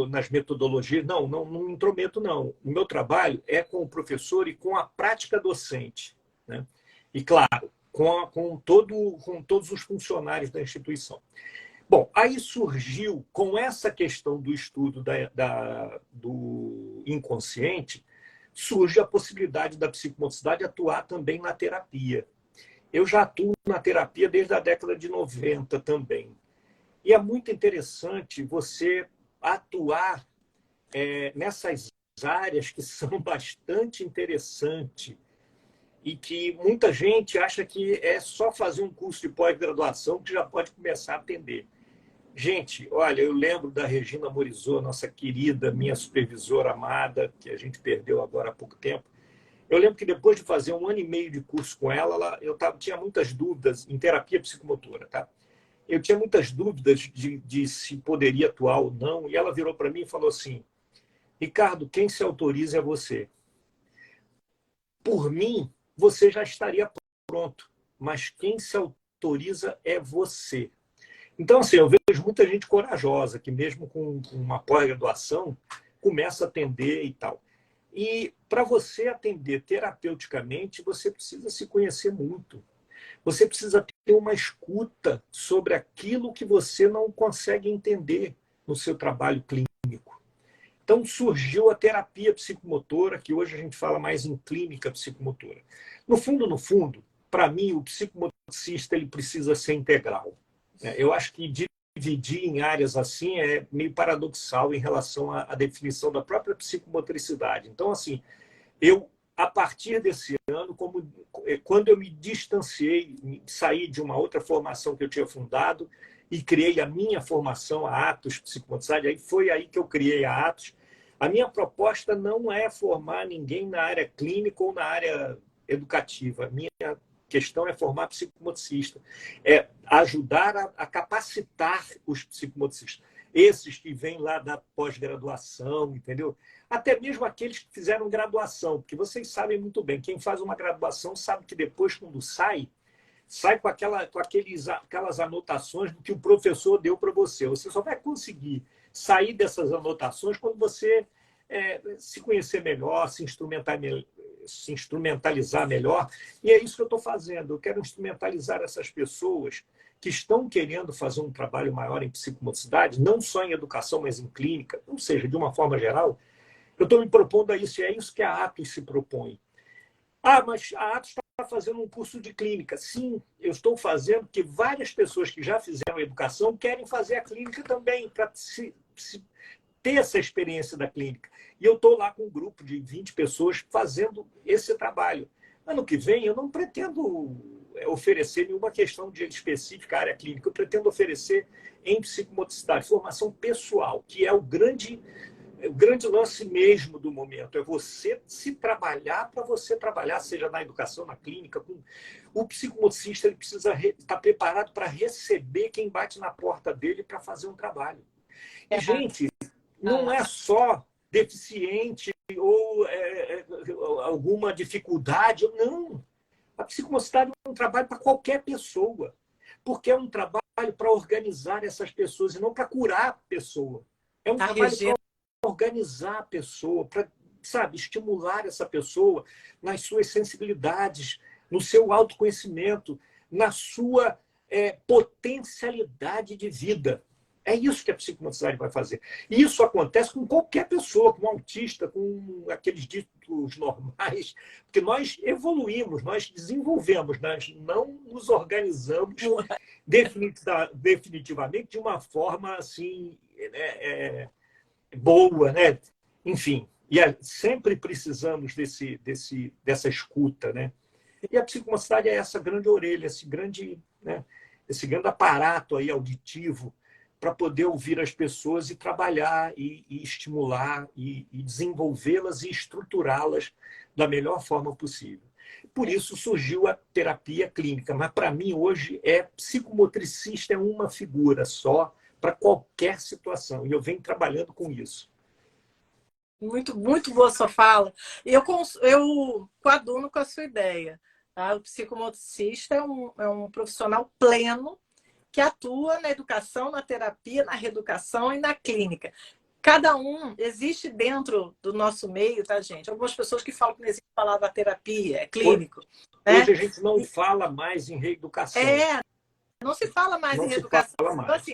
Nas metodologias, não me intrometo, não. O meu trabalho é com o professor e com a prática docente, né? E, claro, com todos os funcionários da instituição. Bom, aí surgiu, com essa questão do estudo do inconsciente, surge a possibilidade da psicomotricidade atuar também na terapia. Eu já atuo na terapia desde a década de 90 também. E é muito interessante você atuar nessas áreas que são bastante interessantes e que muita gente acha que é só fazer um curso de pós-graduação que já pode começar a atender. Gente, olha, eu lembro da Regina Morizot, nossa querida, minha supervisora amada, que a gente perdeu agora há pouco tempo. Eu lembro que depois de fazer 1 ano e meio de curso com ela, tinha muitas dúvidas em terapia psicomotora, tá? Eu tinha muitas dúvidas de se poderia atuar ou não, e ela virou para mim e falou assim: Ricardo, quem se autoriza é você. Por mim, você já estaria pronto, mas quem se autoriza é você. Então, assim, eu vejo muita gente corajosa, que mesmo com uma pós-graduação, começa a atender e tal. E para você atender terapeuticamente, você precisa se conhecer muito. Você precisa ter uma escuta sobre aquilo que você não consegue entender no seu trabalho clínico. Então surgiu a terapia psicomotora, que hoje a gente fala mais em clínica psicomotora. No fundo, para mim, o psicomotricista ele precisa ser integral. Eu acho que dividir em áreas assim é meio paradoxal em relação à definição da própria psicomotricidade. Então, assim, a partir desse ano, quando eu me distanciei, saí de uma outra formação que eu tinha fundado e criei a minha formação, a Atos Psicomotricidade, aí foi aí que eu criei a Atos. A minha proposta não é formar ninguém na área clínica ou na área educativa. A minha questão é formar psicomotricista, é ajudar a capacitar os psicomotricistas. Esses que vêm lá da pós-graduação, entendeu? Até mesmo aqueles que fizeram graduação, porque vocês sabem muito bem, quem faz uma graduação sabe que depois, quando sai com aquelas anotações do que o professor deu para você. Você só vai conseguir sair dessas anotações quando você se conhecer melhor, se instrumentalizar melhor. E é isso que eu estou fazendo. Eu quero instrumentalizar essas pessoas que estão querendo fazer um trabalho maior em psicomotricidade, não só em educação, mas em clínica, ou seja, de uma forma geral. Eu estou me propondo a isso, e é isso que a Atos se propõe. Ah, mas a Atos está fazendo um curso de clínica. Sim, eu estou fazendo porque várias pessoas que já fizeram a educação querem fazer a clínica também, para ter essa experiência da clínica. E eu estou lá com um grupo de 20 pessoas fazendo esse trabalho. Ano que vem, eu não pretendo oferecer nenhuma questão de específica à área clínica. Eu pretendo oferecer em psicomotricidade, formação pessoal, que é o grande lance mesmo do momento. É você se trabalhar para você trabalhar, seja na educação, na clínica. O psicomotricista ele precisa estar preparado para receber quem bate na porta dele para fazer um trabalho. E, gente, não é só deficiente ou alguma dificuldade. Não. A psicomotricidade é um trabalho para qualquer pessoa, porque é um trabalho para organizar essas pessoas e não para curar a pessoa. É um trabalho para organizar a pessoa, para, sabe, estimular essa pessoa nas suas sensibilidades, no seu autoconhecimento, na sua potencialidade de vida. É isso que a psicomotricidade vai fazer. E isso acontece com qualquer pessoa, com um autista, com aqueles ditos normais, porque nós evoluímos, nós desenvolvemos, nós não nos organizamos definitivamente de uma forma assim boa, né? Enfim, sempre precisamos dessa escuta, né? E a psicomotricidade é essa grande orelha, esse grande aparato aí auditivo para poder ouvir as pessoas e trabalhar e estimular e desenvolvê-las e estruturá-las da melhor forma possível. Por isso surgiu a terapia clínica, mas para mim hoje psicomotricista é uma figura só para qualquer situação, e eu venho trabalhando com isso.
Muito, muito boa sua fala. Eu coaduno com a sua ideia. Tá? O psicomotricista é um profissional pleno que atua na educação, na terapia, na reeducação e na clínica. Cada um existe dentro do nosso meio, tá, gente? Algumas pessoas que falam que não existe a palavra terapia, é clínico.
Hoje
Né?
a gente não fala mais em reeducação.
Não se fala mais
não
em
se
reeducação.
fala
Então,
mais.
assim,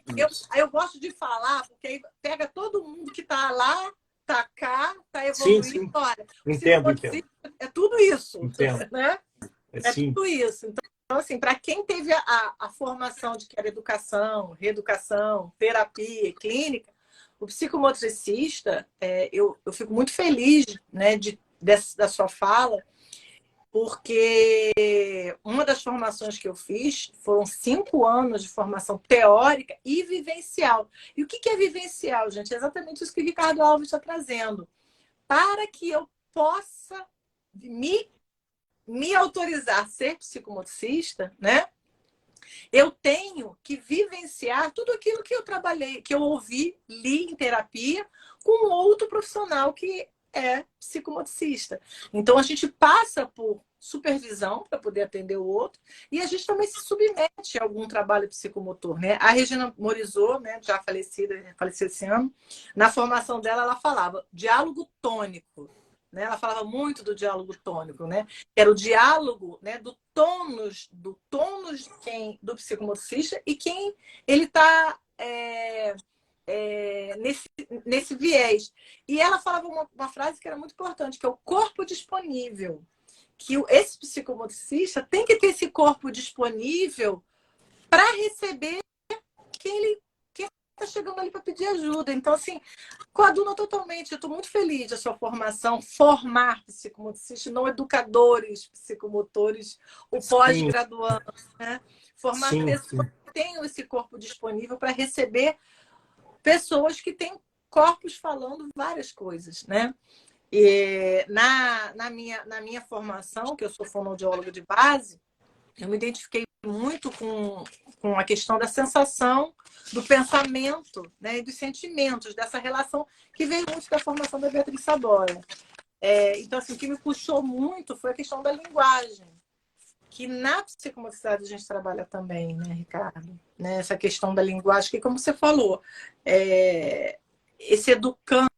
eu gosto de falar, porque aí pega todo mundo que está lá, está cá, está
Sim,
evoluindo.
sim.
Olha,
Entendo.
é tudo isso,
Entendo.
né? É
Sim.
tudo isso. Então, assim, para quem teve a formação de que era educação, reeducação, terapia, clínica, o psicomotricista, eu fico muito feliz, né, da sua fala, porque uma das formações que eu fiz foram 5 anos de formação teórica e vivencial. E o que é vivencial, gente? É exatamente isso que o Ricardo Alves está trazendo. Para que eu possa me autorizar a ser psicomotricista, né? Eu tenho que vivenciar tudo aquilo que eu trabalhei, que eu ouvi, li em terapia, com outro profissional que é psicomotricista. Então, a gente passa por supervisão para poder atender o outro e a gente também se submete a algum trabalho psicomotor, né? A Regina Morizot, né, já falecida, faleceu esse ano, na formação dela, ela falava diálogo tônico. Né? Ela falava muito do diálogo tônico, né? Que era o diálogo, né, do tônus do psicomotricista e quem ele está nesse viés. E ela falava uma frase que era muito importante, que é o corpo disponível. Que esse psicomotricista tem que ter esse corpo disponível para receber quem ele está chegando ali para pedir ajuda. Então, assim, coaduna totalmente. Eu estou muito feliz da sua formação, formar psicomotricistas, não educadores psicomotores, o pós-graduando, né? Formar
Sim,
pessoas que tenham esse corpo disponível para receber pessoas que têm corpos falando várias coisas, né? E na minha formação, que eu sou fonoaudióloga de base, eu me identifiquei muito com a questão da sensação, do pensamento, né, e dos sentimentos, dessa relação que veio muito da formação da Beatriz Saboia. Então, assim, o que me puxou muito foi a questão da linguagem, que na psicomotricidade a gente trabalha também, né, Ricardo? Né, essa questão da linguagem, que, como você falou, esse educando,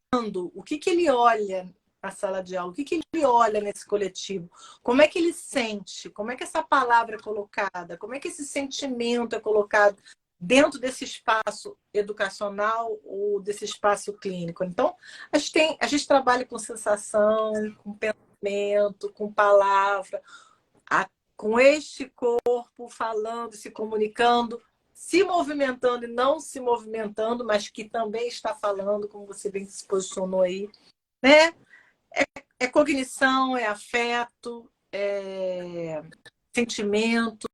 o que ele olha na sala de aula, o que ele olha nesse coletivo, como é que ele sente, como é que essa palavra é colocada, como é que esse sentimento é colocado dentro desse espaço educacional ou desse espaço clínico. Então, a gente trabalha com sensação, com pensamento, com palavra, com este corpo falando, se comunicando, se movimentando e não se movimentando, mas que também está falando, como você bem se posicionou aí, né? É cognição, é afeto, é sentimento.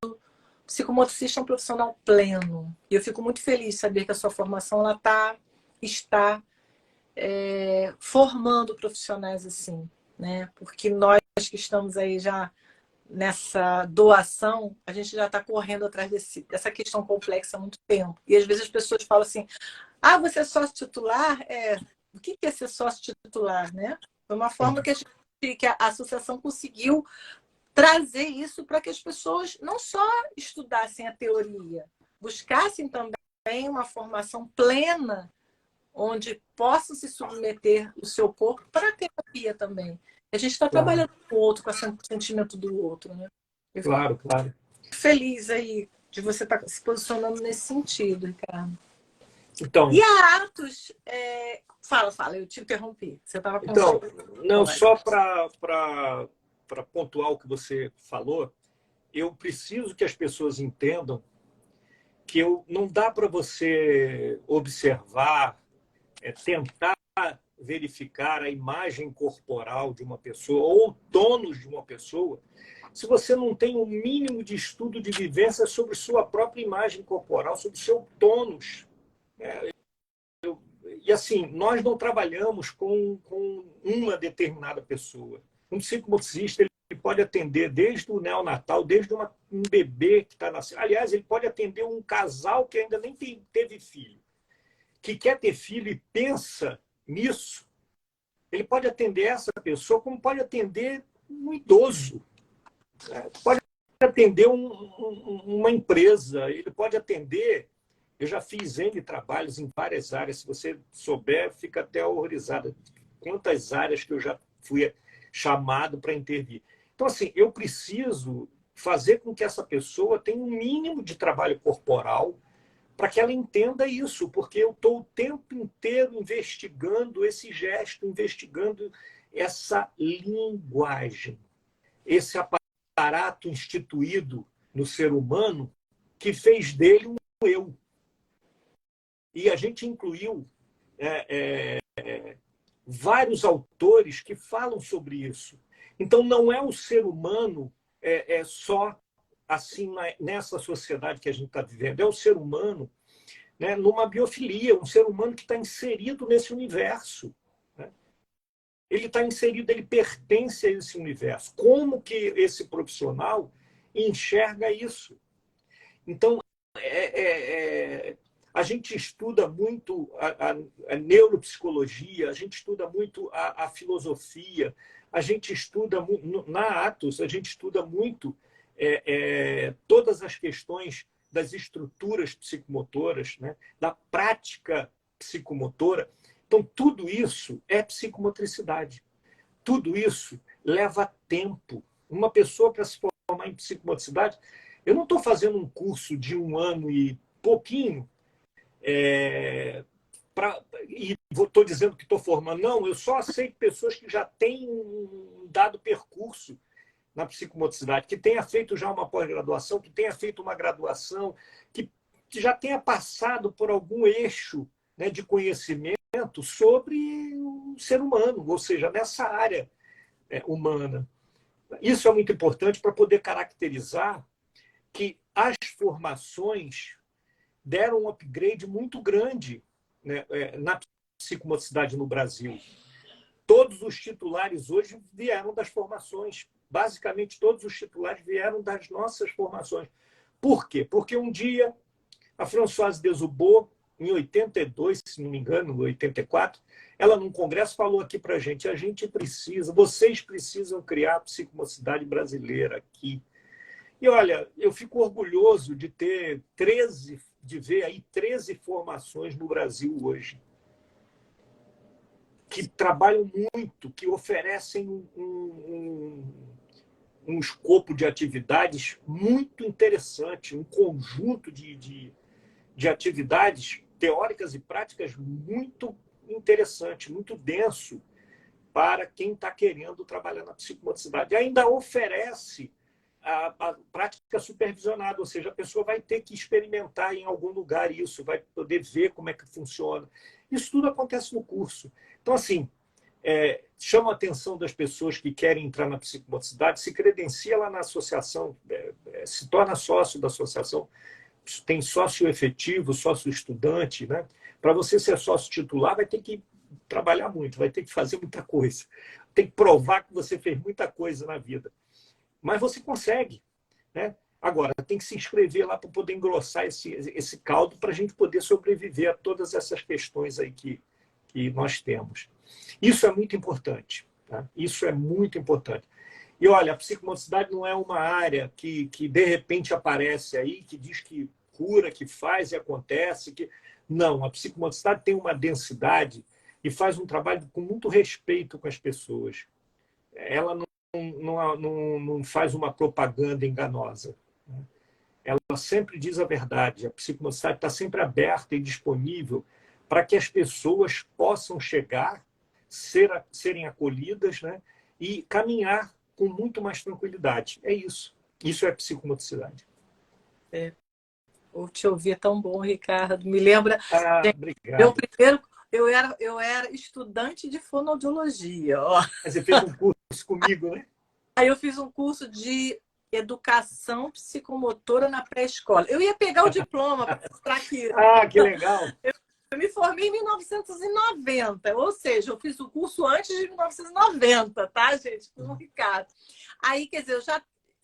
Psicomotricista é um profissional pleno. E eu fico muito feliz de saber que a sua formação ela está formando profissionais assim, né? Porque nós que estamos aí já nessa doação, a gente já está correndo atrás dessa questão complexa há muito tempo. E às vezes as pessoas falam assim: ah, você é sócio titular? O que é ser sócio titular, né? Foi uma forma que a associação conseguiu trazer isso para que as pessoas não só estudassem a teoria, buscassem também uma formação plena, onde possam se submeter o seu corpo para a terapia também. A gente está trabalhando com o outro, com o sentimento do outro, né?
Claro, claro.
Feliz aí de você estar se posicionando nesse sentido, Ricardo.
Então,
e a Atos, fala, eu te interrompi. Você estava
então,
contando.
não, só para pontuar o que você falou, eu preciso que as pessoas entendam que não dá para você observar, tentar verificar a imagem corporal de uma pessoa ou o tônus de uma pessoa, se você não tem um mínimo de estudo de vivência sobre sua própria imagem corporal, sobre seu tônus. E assim, nós não trabalhamos com uma determinada pessoa. Um psicomotricista ele pode atender desde o neonatal, desde um bebê que está nascendo. Aliás, ele pode atender um casal que ainda nem teve filho, que quer ter filho e pensa nisso. Ele pode atender essa pessoa como pode atender um idoso. Pode atender uma empresa, ele pode atender... Eu já fiz N trabalhos em várias áreas. Se você souber, fica até horrorizada. Quantas áreas que eu já fui chamado para intervir. Então, assim, eu preciso fazer com que essa pessoa tenha um mínimo de trabalho corporal para que ela entenda isso, porque eu estou o tempo inteiro investigando esse gesto, investigando essa linguagem, esse aparato instituído no ser humano que fez dele um eu. E a gente incluiu vários autores que falam sobre isso. Então, não é o ser humano só assim nessa sociedade que a gente está vivendo. É o ser humano, né, numa biofilia, um ser humano que está inserido nesse universo. Né? Ele está inserido, ele pertence a esse universo. Como que esse profissional enxerga isso? Então, a gente estuda muito a neuropsicologia, a gente estuda muito a filosofia, a gente estuda na Atos, a gente estuda muito todas as questões das estruturas psicomotoras, né? Da prática psicomotora. Então, tudo isso é psicomotricidade. Tudo isso leva tempo. Uma pessoa, para se formar em psicomotricidade, eu não estou fazendo um curso de 1 ano e pouquinho, e estou dizendo que estou formando. Não, eu só aceito pessoas que já têm um dado percurso na psicomotricidade, que tenha feito já uma pós-graduação, que tenha feito uma graduação, que já tenha passado por algum eixo, né, de conhecimento sobre o ser humano, ou seja, nessa área humana. Isso é muito importante para poder caracterizar que as formações deram um upgrade muito grande, né, na psicomotricidade no Brasil. Todos os titulares hoje vieram das formações. Basicamente, todos os titulares vieram das nossas formações. Por quê? Porque um dia a Françoise Desoubot, em 82, se não me engano, 84, ela num congresso falou aqui para a gente precisa, vocês precisam criar a psicomotricidade brasileira aqui. E olha, eu fico orgulhoso de ver aí 13 formações no Brasil hoje, que trabalham muito, que oferecem um escopo de atividades muito interessante, um conjunto de atividades teóricas e práticas muito interessante, muito denso para quem está querendo trabalhar na psicomotricidade. E ainda oferece a prática supervisionada, ou seja, a pessoa vai ter que experimentar em algum lugar isso, vai poder ver como é que funciona. Isso tudo acontece no curso. Então, assim, chama a atenção das pessoas que querem entrar na psicomotricidade, se credencia lá na associação, se torna sócio da associação, tem sócio efetivo, sócio estudante, né? Para você ser sócio titular, vai ter que trabalhar muito, vai ter que fazer muita coisa, tem que provar que você fez muita coisa na vida. Mas você consegue, né? Agora, tem que se inscrever lá para poder engrossar esse caldo para a gente poder sobreviver a todas essas questões aí que nós temos. Isso é muito importante. Tá? Isso é muito importante. E olha, a psicomotricidade não é uma área que de repente aparece aí, que diz que cura, que faz e acontece. Não, a psicomotricidade tem uma densidade e faz um trabalho com muito respeito com as pessoas. Ela não faz uma propaganda enganosa. Ela sempre diz a verdade. A psicomotricidade está sempre aberta e disponível para que as pessoas possam chegar, serem acolhidas, né, e caminhar com muito mais tranquilidade. É isso. Isso é psicomotricidade.
Te ouvir é tão bom, Ricardo. Me lembra...
Obrigado.
Eu era estudante de fonoaudiologia. Ó.
Você fez um curso comigo, né?
Aí eu fiz um curso de educação psicomotora na pré-escola. Eu ia pegar o diploma para mostrar aqui.
Que legal!
Eu me formei em 1990, ou seja, eu fiz o curso antes de 1990, tá, gente? Com o Ricardo. Aí, quer dizer,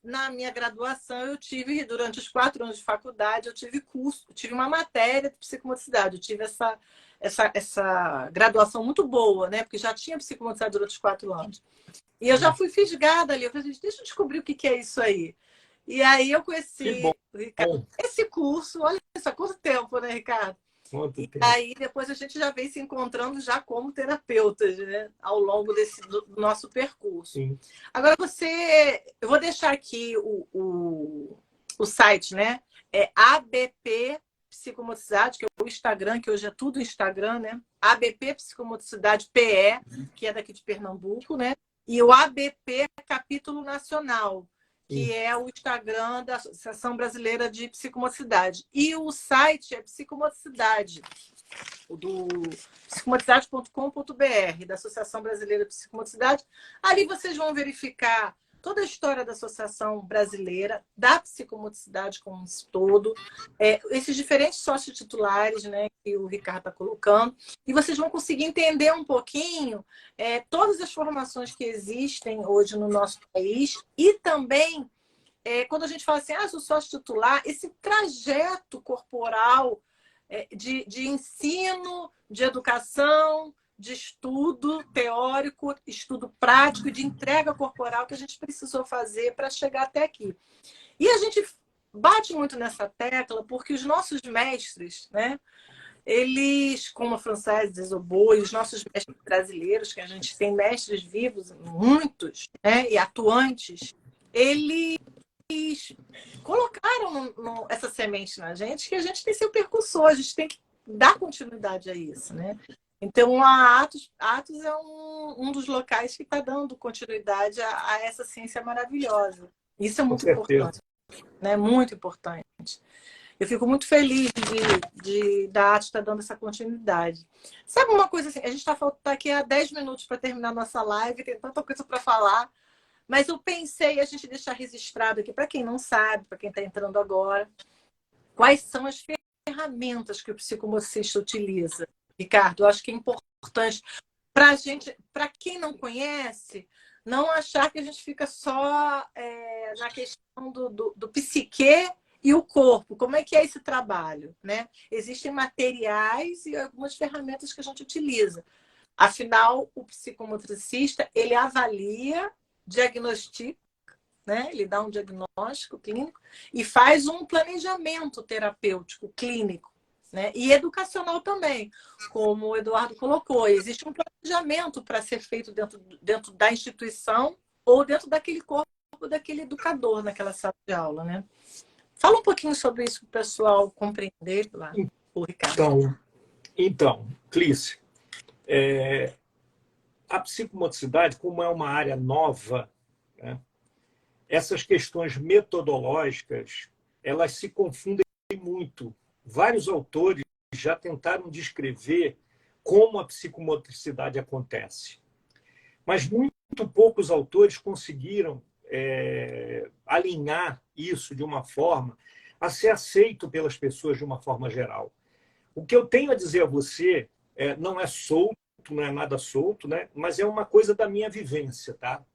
na minha graduação, eu tive, durante os 4 anos de faculdade, eu tive uma matéria de psicomotricidade. Eu tive essa graduação muito boa, né? Porque já tinha psicomotricidade durante os 4 anos. E eu já fui fisgada ali. Eu falei, deixa eu descobrir o que é isso aí. E aí eu
Que
conheci
bom.
o Ricardo. Esse curso, olha só, quanto tempo, né, Ricardo?
Quanto
E
tempo.
aí depois a gente já vem se encontrando já como terapeutas, né? Ao longo do nosso percurso.
Sim.
Agora eu vou deixar aqui o site, né? É ABP Psicomotricidade, que é o Instagram, que hoje é tudo Instagram, né? ABP Psicomotricidade PE, que é daqui de Pernambuco, né? E o ABP Capítulo Nacional, que é o Instagram da Associação Brasileira de Psicomotricidade. E o site é Psicomotricidade, do psicomotricidade.com.br, da Associação Brasileira de Psicomotricidade. Ali vocês vão verificar toda a história da Associação Brasileira, da psicomotricidade como um todo, esses diferentes sócios titulares, né, que o Ricardo está colocando, e vocês vão conseguir entender um pouquinho todas as formações que existem hoje no nosso país e também, quando a gente fala assim, sou sócio titular, esse trajeto corporal de ensino, de educação, de estudo teórico, estudo prático, de entrega corporal que a gente precisou fazer para chegar até aqui. E a gente bate muito nessa tecla porque os nossos mestres, né, eles, como a Française Desobô e os nossos mestres brasileiros, que a gente tem mestres vivos, muitos, né, e atuantes, eles colocaram essa semente na gente, que a gente tem que ser o percussor, a gente tem que dar continuidade a isso, né? Então, a Atos é um dos locais que está dando continuidade a essa ciência maravilhosa. Isso é
Com
muito importante,
certeza.
né? Muito importante. Eu fico muito feliz da Atos estar dando essa continuidade. Sabe uma coisa assim? A gente está aqui há 10 minutos para terminar a nossa live, tem tanta coisa para falar, mas eu pensei a gente deixar registrado aqui, para quem não sabe, para quem está entrando agora, quais são as ferramentas que o psicomocista utiliza. Ricardo, eu acho que é importante para a gente, para quem não conhece, não achar que a gente fica só na questão do psique e o corpo. Como é que é esse trabalho, né? Existem materiais e algumas ferramentas que a gente utiliza. Afinal, o psicomotricista, ele avalia, diagnostica, né? Ele dá um diagnóstico clínico e faz um planejamento terapêutico clínico, né? E educacional também, como o Eduardo colocou. Existe um planejamento para ser feito dentro da instituição ou dentro daquele corpo daquele educador naquela sala de aula, né? Fala um pouquinho sobre isso para o pessoal compreender lá, o Ricardo.
Então, Clícia, a psicomotricidade, como é uma área nova, né, essas questões metodológicas, elas se confundem muito. Vários autores já tentaram descrever como a psicomotricidade acontece. Mas muito poucos autores conseguiram alinhar isso de uma forma a ser aceito pelas pessoas de uma forma geral. O que eu tenho a dizer a você não é solto, não é nada solto, né? Mas é uma coisa da minha vivência, tá?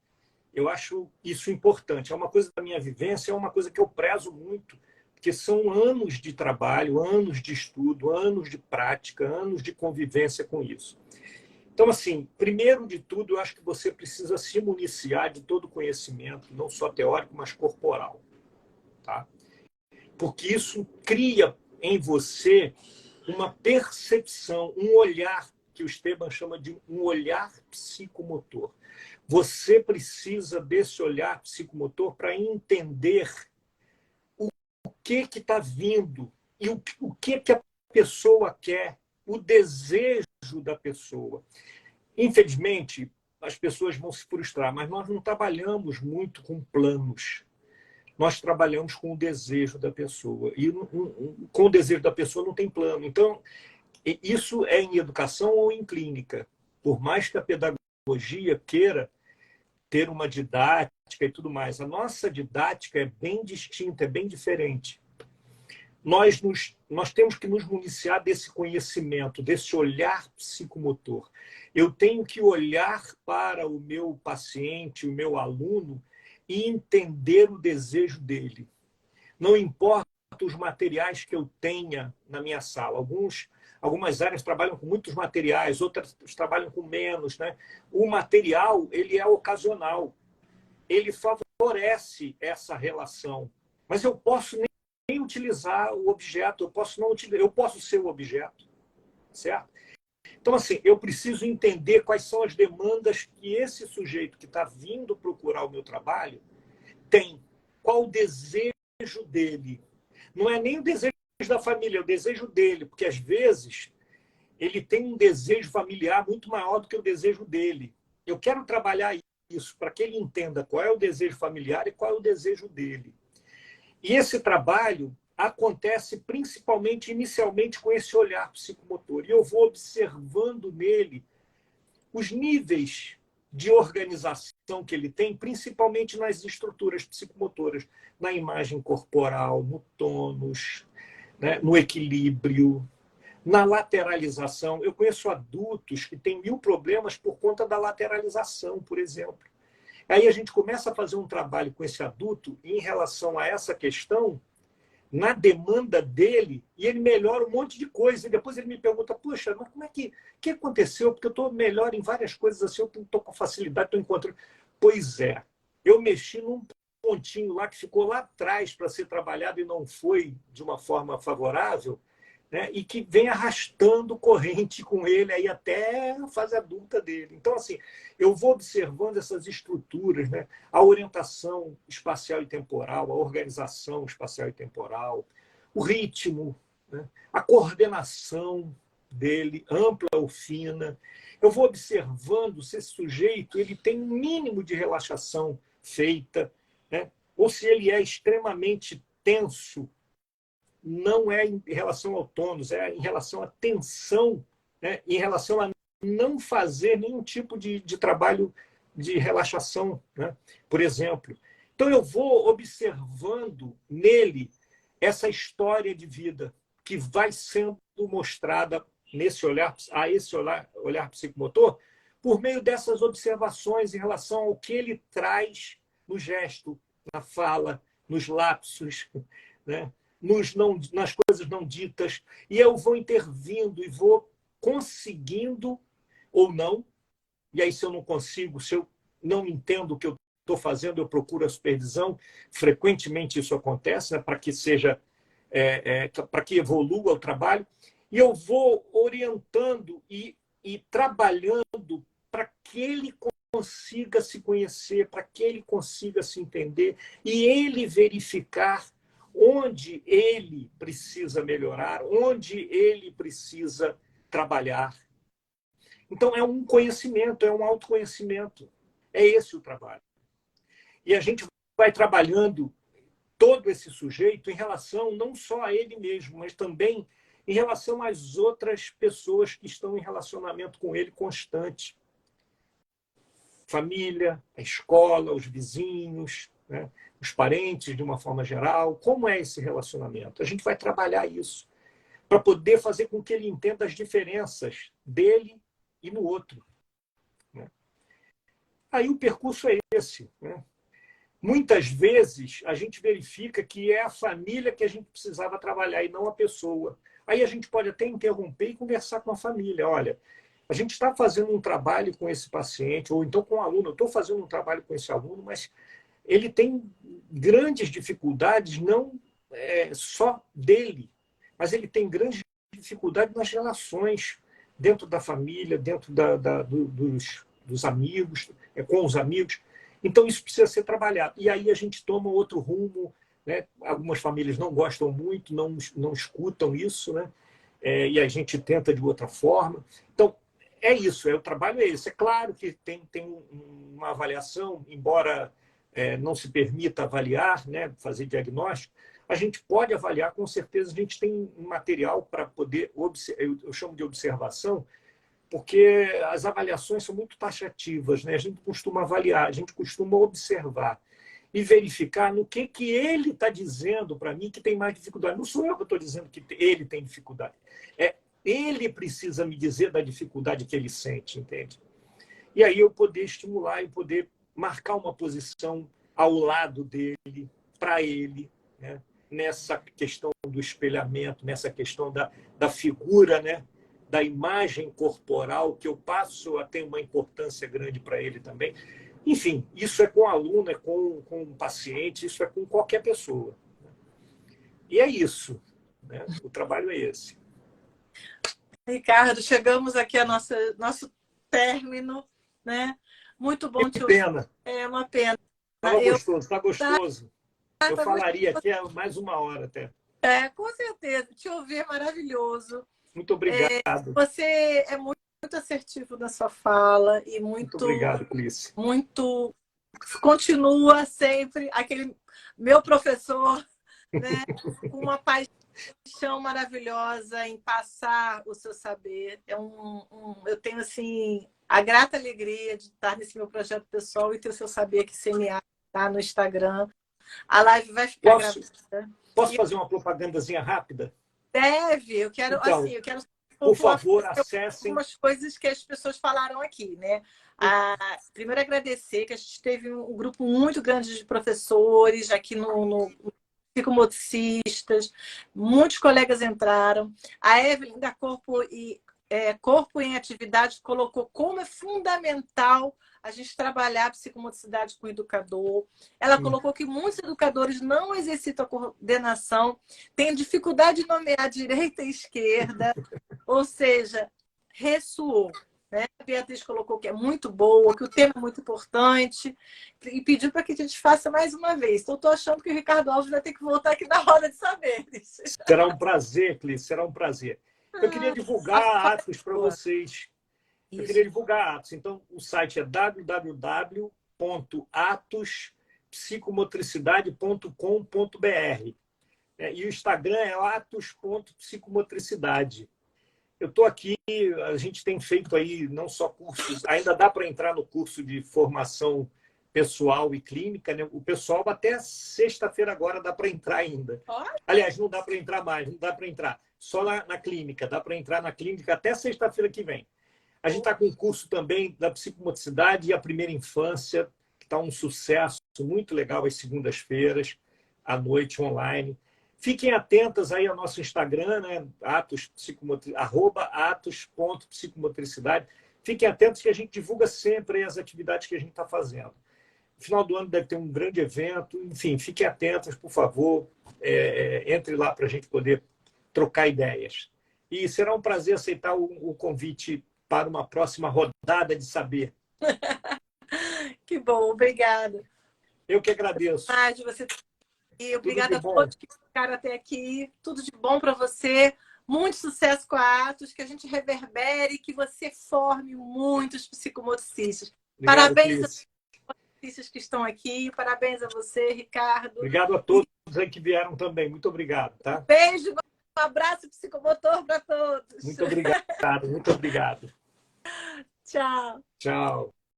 Eu acho isso importante. É uma coisa da minha vivência, é uma coisa que eu prezo muito, porque são anos de trabalho, anos de estudo, anos de prática, anos de convivência com isso. Então, assim, primeiro de tudo, eu acho que você precisa se municiar de todo conhecimento, não só teórico, mas corporal, tá? Porque isso cria em você uma percepção, um olhar, que o Esteban chama de um olhar psicomotor. Você precisa desse olhar psicomotor para entender o que está vindo e o que a pessoa quer, o desejo da pessoa. Infelizmente, as pessoas vão se frustrar, mas nós não trabalhamos muito com planos. Nós trabalhamos com o desejo da pessoa. E com o desejo da pessoa não tem plano. Então, isso é em educação ou em clínica. Por mais que a pedagogia queira ter uma didática e tudo mais, a nossa didática é bem distinta, é bem diferente. Nós temos que nos municiar desse conhecimento, desse olhar psicomotor. Eu tenho que olhar para o meu paciente, o meu aluno, e entender o desejo dele. Não importa os materiais que eu tenha na minha sala. Algumas áreas trabalham com muitos materiais, outras trabalham com menos, né? O material, ele é ocasional. Ele favorece essa relação Mas eu posso nem utilizar o objeto, eu posso não utilizar, eu posso ser o objeto, certo? Então, assim, eu preciso entender quais são as demandas que esse sujeito que está vindo procurar o meu trabalho tem. Qual o desejo dele? Não é nem o desejo da família, é o desejo dele, porque às vezes ele tem um desejo familiar muito maior do que o desejo dele. Eu quero trabalhar isso para que ele entenda qual é o desejo familiar e qual é o desejo dele. E esse trabalho acontece principalmente, inicialmente, com esse olhar psicomotor. E eu vou observando nele os níveis de organização que ele tem, principalmente nas estruturas psicomotoras, na imagem corporal, no tônus, né, no equilíbrio, na lateralização. Eu conheço adultos que têm 1000 problemas por conta da lateralização, por exemplo. Aí a gente começa a fazer um trabalho com esse adulto em relação a essa questão, na demanda dele, e ele melhora um monte de coisa. E depois ele me pergunta, puxa, mas como é que aconteceu? Porque eu estou melhor em várias coisas assim, eu estou com facilidade, estou encontrando. Pois é, eu mexi num pontinho lá que ficou lá atrás para ser trabalhado e não foi de uma forma favorável, né? E que vem arrastando corrente com ele aí até a fase adulta dele. Então, assim, eu vou observando essas estruturas, né? A orientação espacial e temporal, a organização espacial e temporal, o ritmo, né? A coordenação dele, ampla ou fina. Eu vou observando se esse sujeito ele tem um mínimo de relaxação feita, né? Ou se ele é extremamente tenso. Não é em relação ao tônus, é em relação à tensão, né? Em relação a não fazer nenhum tipo de trabalho de relaxação, né? Por exemplo. Então, eu vou observando nele essa história de vida que vai sendo mostrada nesse olhar, a esse olhar psicomotor, por meio dessas observações em relação ao que ele traz no gesto, na fala, nos lapsos, né? Nas coisas não ditas, e eu vou intervindo e vou conseguindo ou não, e aí se eu não consigo, se eu não entendo o que eu estou fazendo, eu procuro a supervisão, frequentemente isso acontece, né, para que seja, para que evolua o trabalho, e eu vou orientando e trabalhando para que ele consiga se conhecer, para que ele consiga se entender, e ele verificar onde ele precisa melhorar, onde ele precisa trabalhar. Então, é um conhecimento, é um autoconhecimento. É esse o trabalho. E a gente vai trabalhando todo esse sujeito em relação não só a ele mesmo, mas também em relação às outras pessoas que estão em relacionamento com ele constante. Família, a escola, os vizinhos, né? Os parentes, de uma forma geral. Como é esse relacionamento? A gente vai trabalhar isso para poder fazer com que ele entenda as diferenças dele e no outro, né? Aí o percurso é esse, né? Muitas vezes a gente verifica que é a família que a gente precisava trabalhar e não a pessoa. Aí a gente pode até interromper e conversar com a família. Olha, a gente está fazendo um trabalho com esse paciente, ou então com o aluno, eu estou fazendo um trabalho com esse aluno, mas ele tem grandes dificuldades, não só dele, mas ele tem grandes dificuldades nas relações dentro da família, dentro dos amigos, com os amigos. Então, isso precisa ser trabalhado. E aí a gente toma outro rumo, né? Algumas famílias não gostam muito, não escutam isso, né? E a gente tenta de outra forma. Então, é isso, o trabalho é esse. É claro que tem uma avaliação, embora não se permita avaliar, né? Fazer diagnóstico, a gente pode avaliar, com certeza a gente tem um material para poder, eu chamo de observação, porque as avaliações são muito taxativas, né? A gente costuma avaliar, a gente costuma observar e verificar no que ele está dizendo para mim que tem mais dificuldade. Não sou eu que estou dizendo que ele tem dificuldade. Ele precisa me dizer da dificuldade que ele sente, entende? E aí eu poder estimular e poder marcar uma posição ao lado dele, para ele, né? Nessa questão do espelhamento, nessa questão da figura, né? Da imagem corporal, que eu passo a ter uma importância grande para ele também. Enfim, isso é com o aluno, é com o paciente, isso é com qualquer pessoa. E é isso, né? O trabalho é esse.
Ricardo, chegamos aqui ao nosso término, né? Muito bom
Que
te ouvir.
pena.
É uma pena.
Estava
Eu
gostoso, está gostoso. Eu
tá muito,
falaria aqui há mais uma hora até.
com certeza. Te ouvir é maravilhoso.
Muito obrigado.
Você é muito assertivo na sua fala e
Muito obrigado, Clícia.
muito continua sempre aquele meu professor, né? Com uma paixão maravilhosa em passar o seu saber. Eu tenho assim a grata alegria de estar nesse meu projeto pessoal e ter o seu saber aqui semeado, tá no Instagram. A live vai ficar gravada.
Posso fazer uma propagandazinha rápida?
Deve,
Então,
eu quero
por favor, acessem.
algumas coisas que as pessoas falaram aqui, né? Primeiro agradecer que a gente teve um grupo muito grande de professores aqui no psicomotricistas, muitos colegas entraram. A Evelyn da Corpo em Atividade colocou como é fundamental a gente trabalhar a psicomotricidade com o educador. Ela colocou que muitos educadores não exercitam a coordenação, têm dificuldade de nomear direita e esquerda, ou seja, ressoou. Né? A Beatriz colocou que é muito boa, que o tema é muito importante e pediu para que a gente faça mais uma vez. Então, estou achando que o Ricardo Alves vai ter que voltar aqui na roda de saberes.
Será um prazer, Clícia, será um prazer. Eu queria divulgar Atos para vocês. Eu queria divulgar Atos. Então, o site é www.atospsicomotricidade.com.br. E o Instagram é atos.psicomotricidade. Eu estou aqui, a gente tem feito aí não só cursos, ainda dá para entrar no curso de formação pessoal e clínica, né? O pessoal até sexta-feira agora dá para entrar ainda. Aliás, não dá para entrar mais, não dá para entrar. Só na clínica, dá para entrar na clínica até sexta-feira que vem. A gente está com um curso também da psicomotricidade e a primeira infância, que está um sucesso muito legal às segundas-feiras, à noite, online. Fiquem atentas aí ao nosso Instagram, né? @atos.psicomotricidade. Fiquem atentos que a gente divulga sempre as atividades que a gente está fazendo. No final do ano deve ter um grande evento. Enfim, fiquem atentas, por favor. Entre lá para a gente poder trocar ideias. E será um prazer aceitar o convite para uma próxima rodada de saber.
Que bom, obrigada.
Eu que agradeço.
E obrigada a todos que ficaram até aqui. Tudo de bom para você. Muito sucesso com a Atos, que a gente reverbere, que você forme muitos psicomotricistas.
Obrigado,
parabéns
Clícia.
aos psicomotricistas que estão aqui. Parabéns a você, Ricardo.
Obrigado a todos aí que vieram também. Muito obrigado. Tá?
Beijo, um abraço psicomotor para todos.
Muito obrigado, muito obrigado.
Tchau.
Tchau.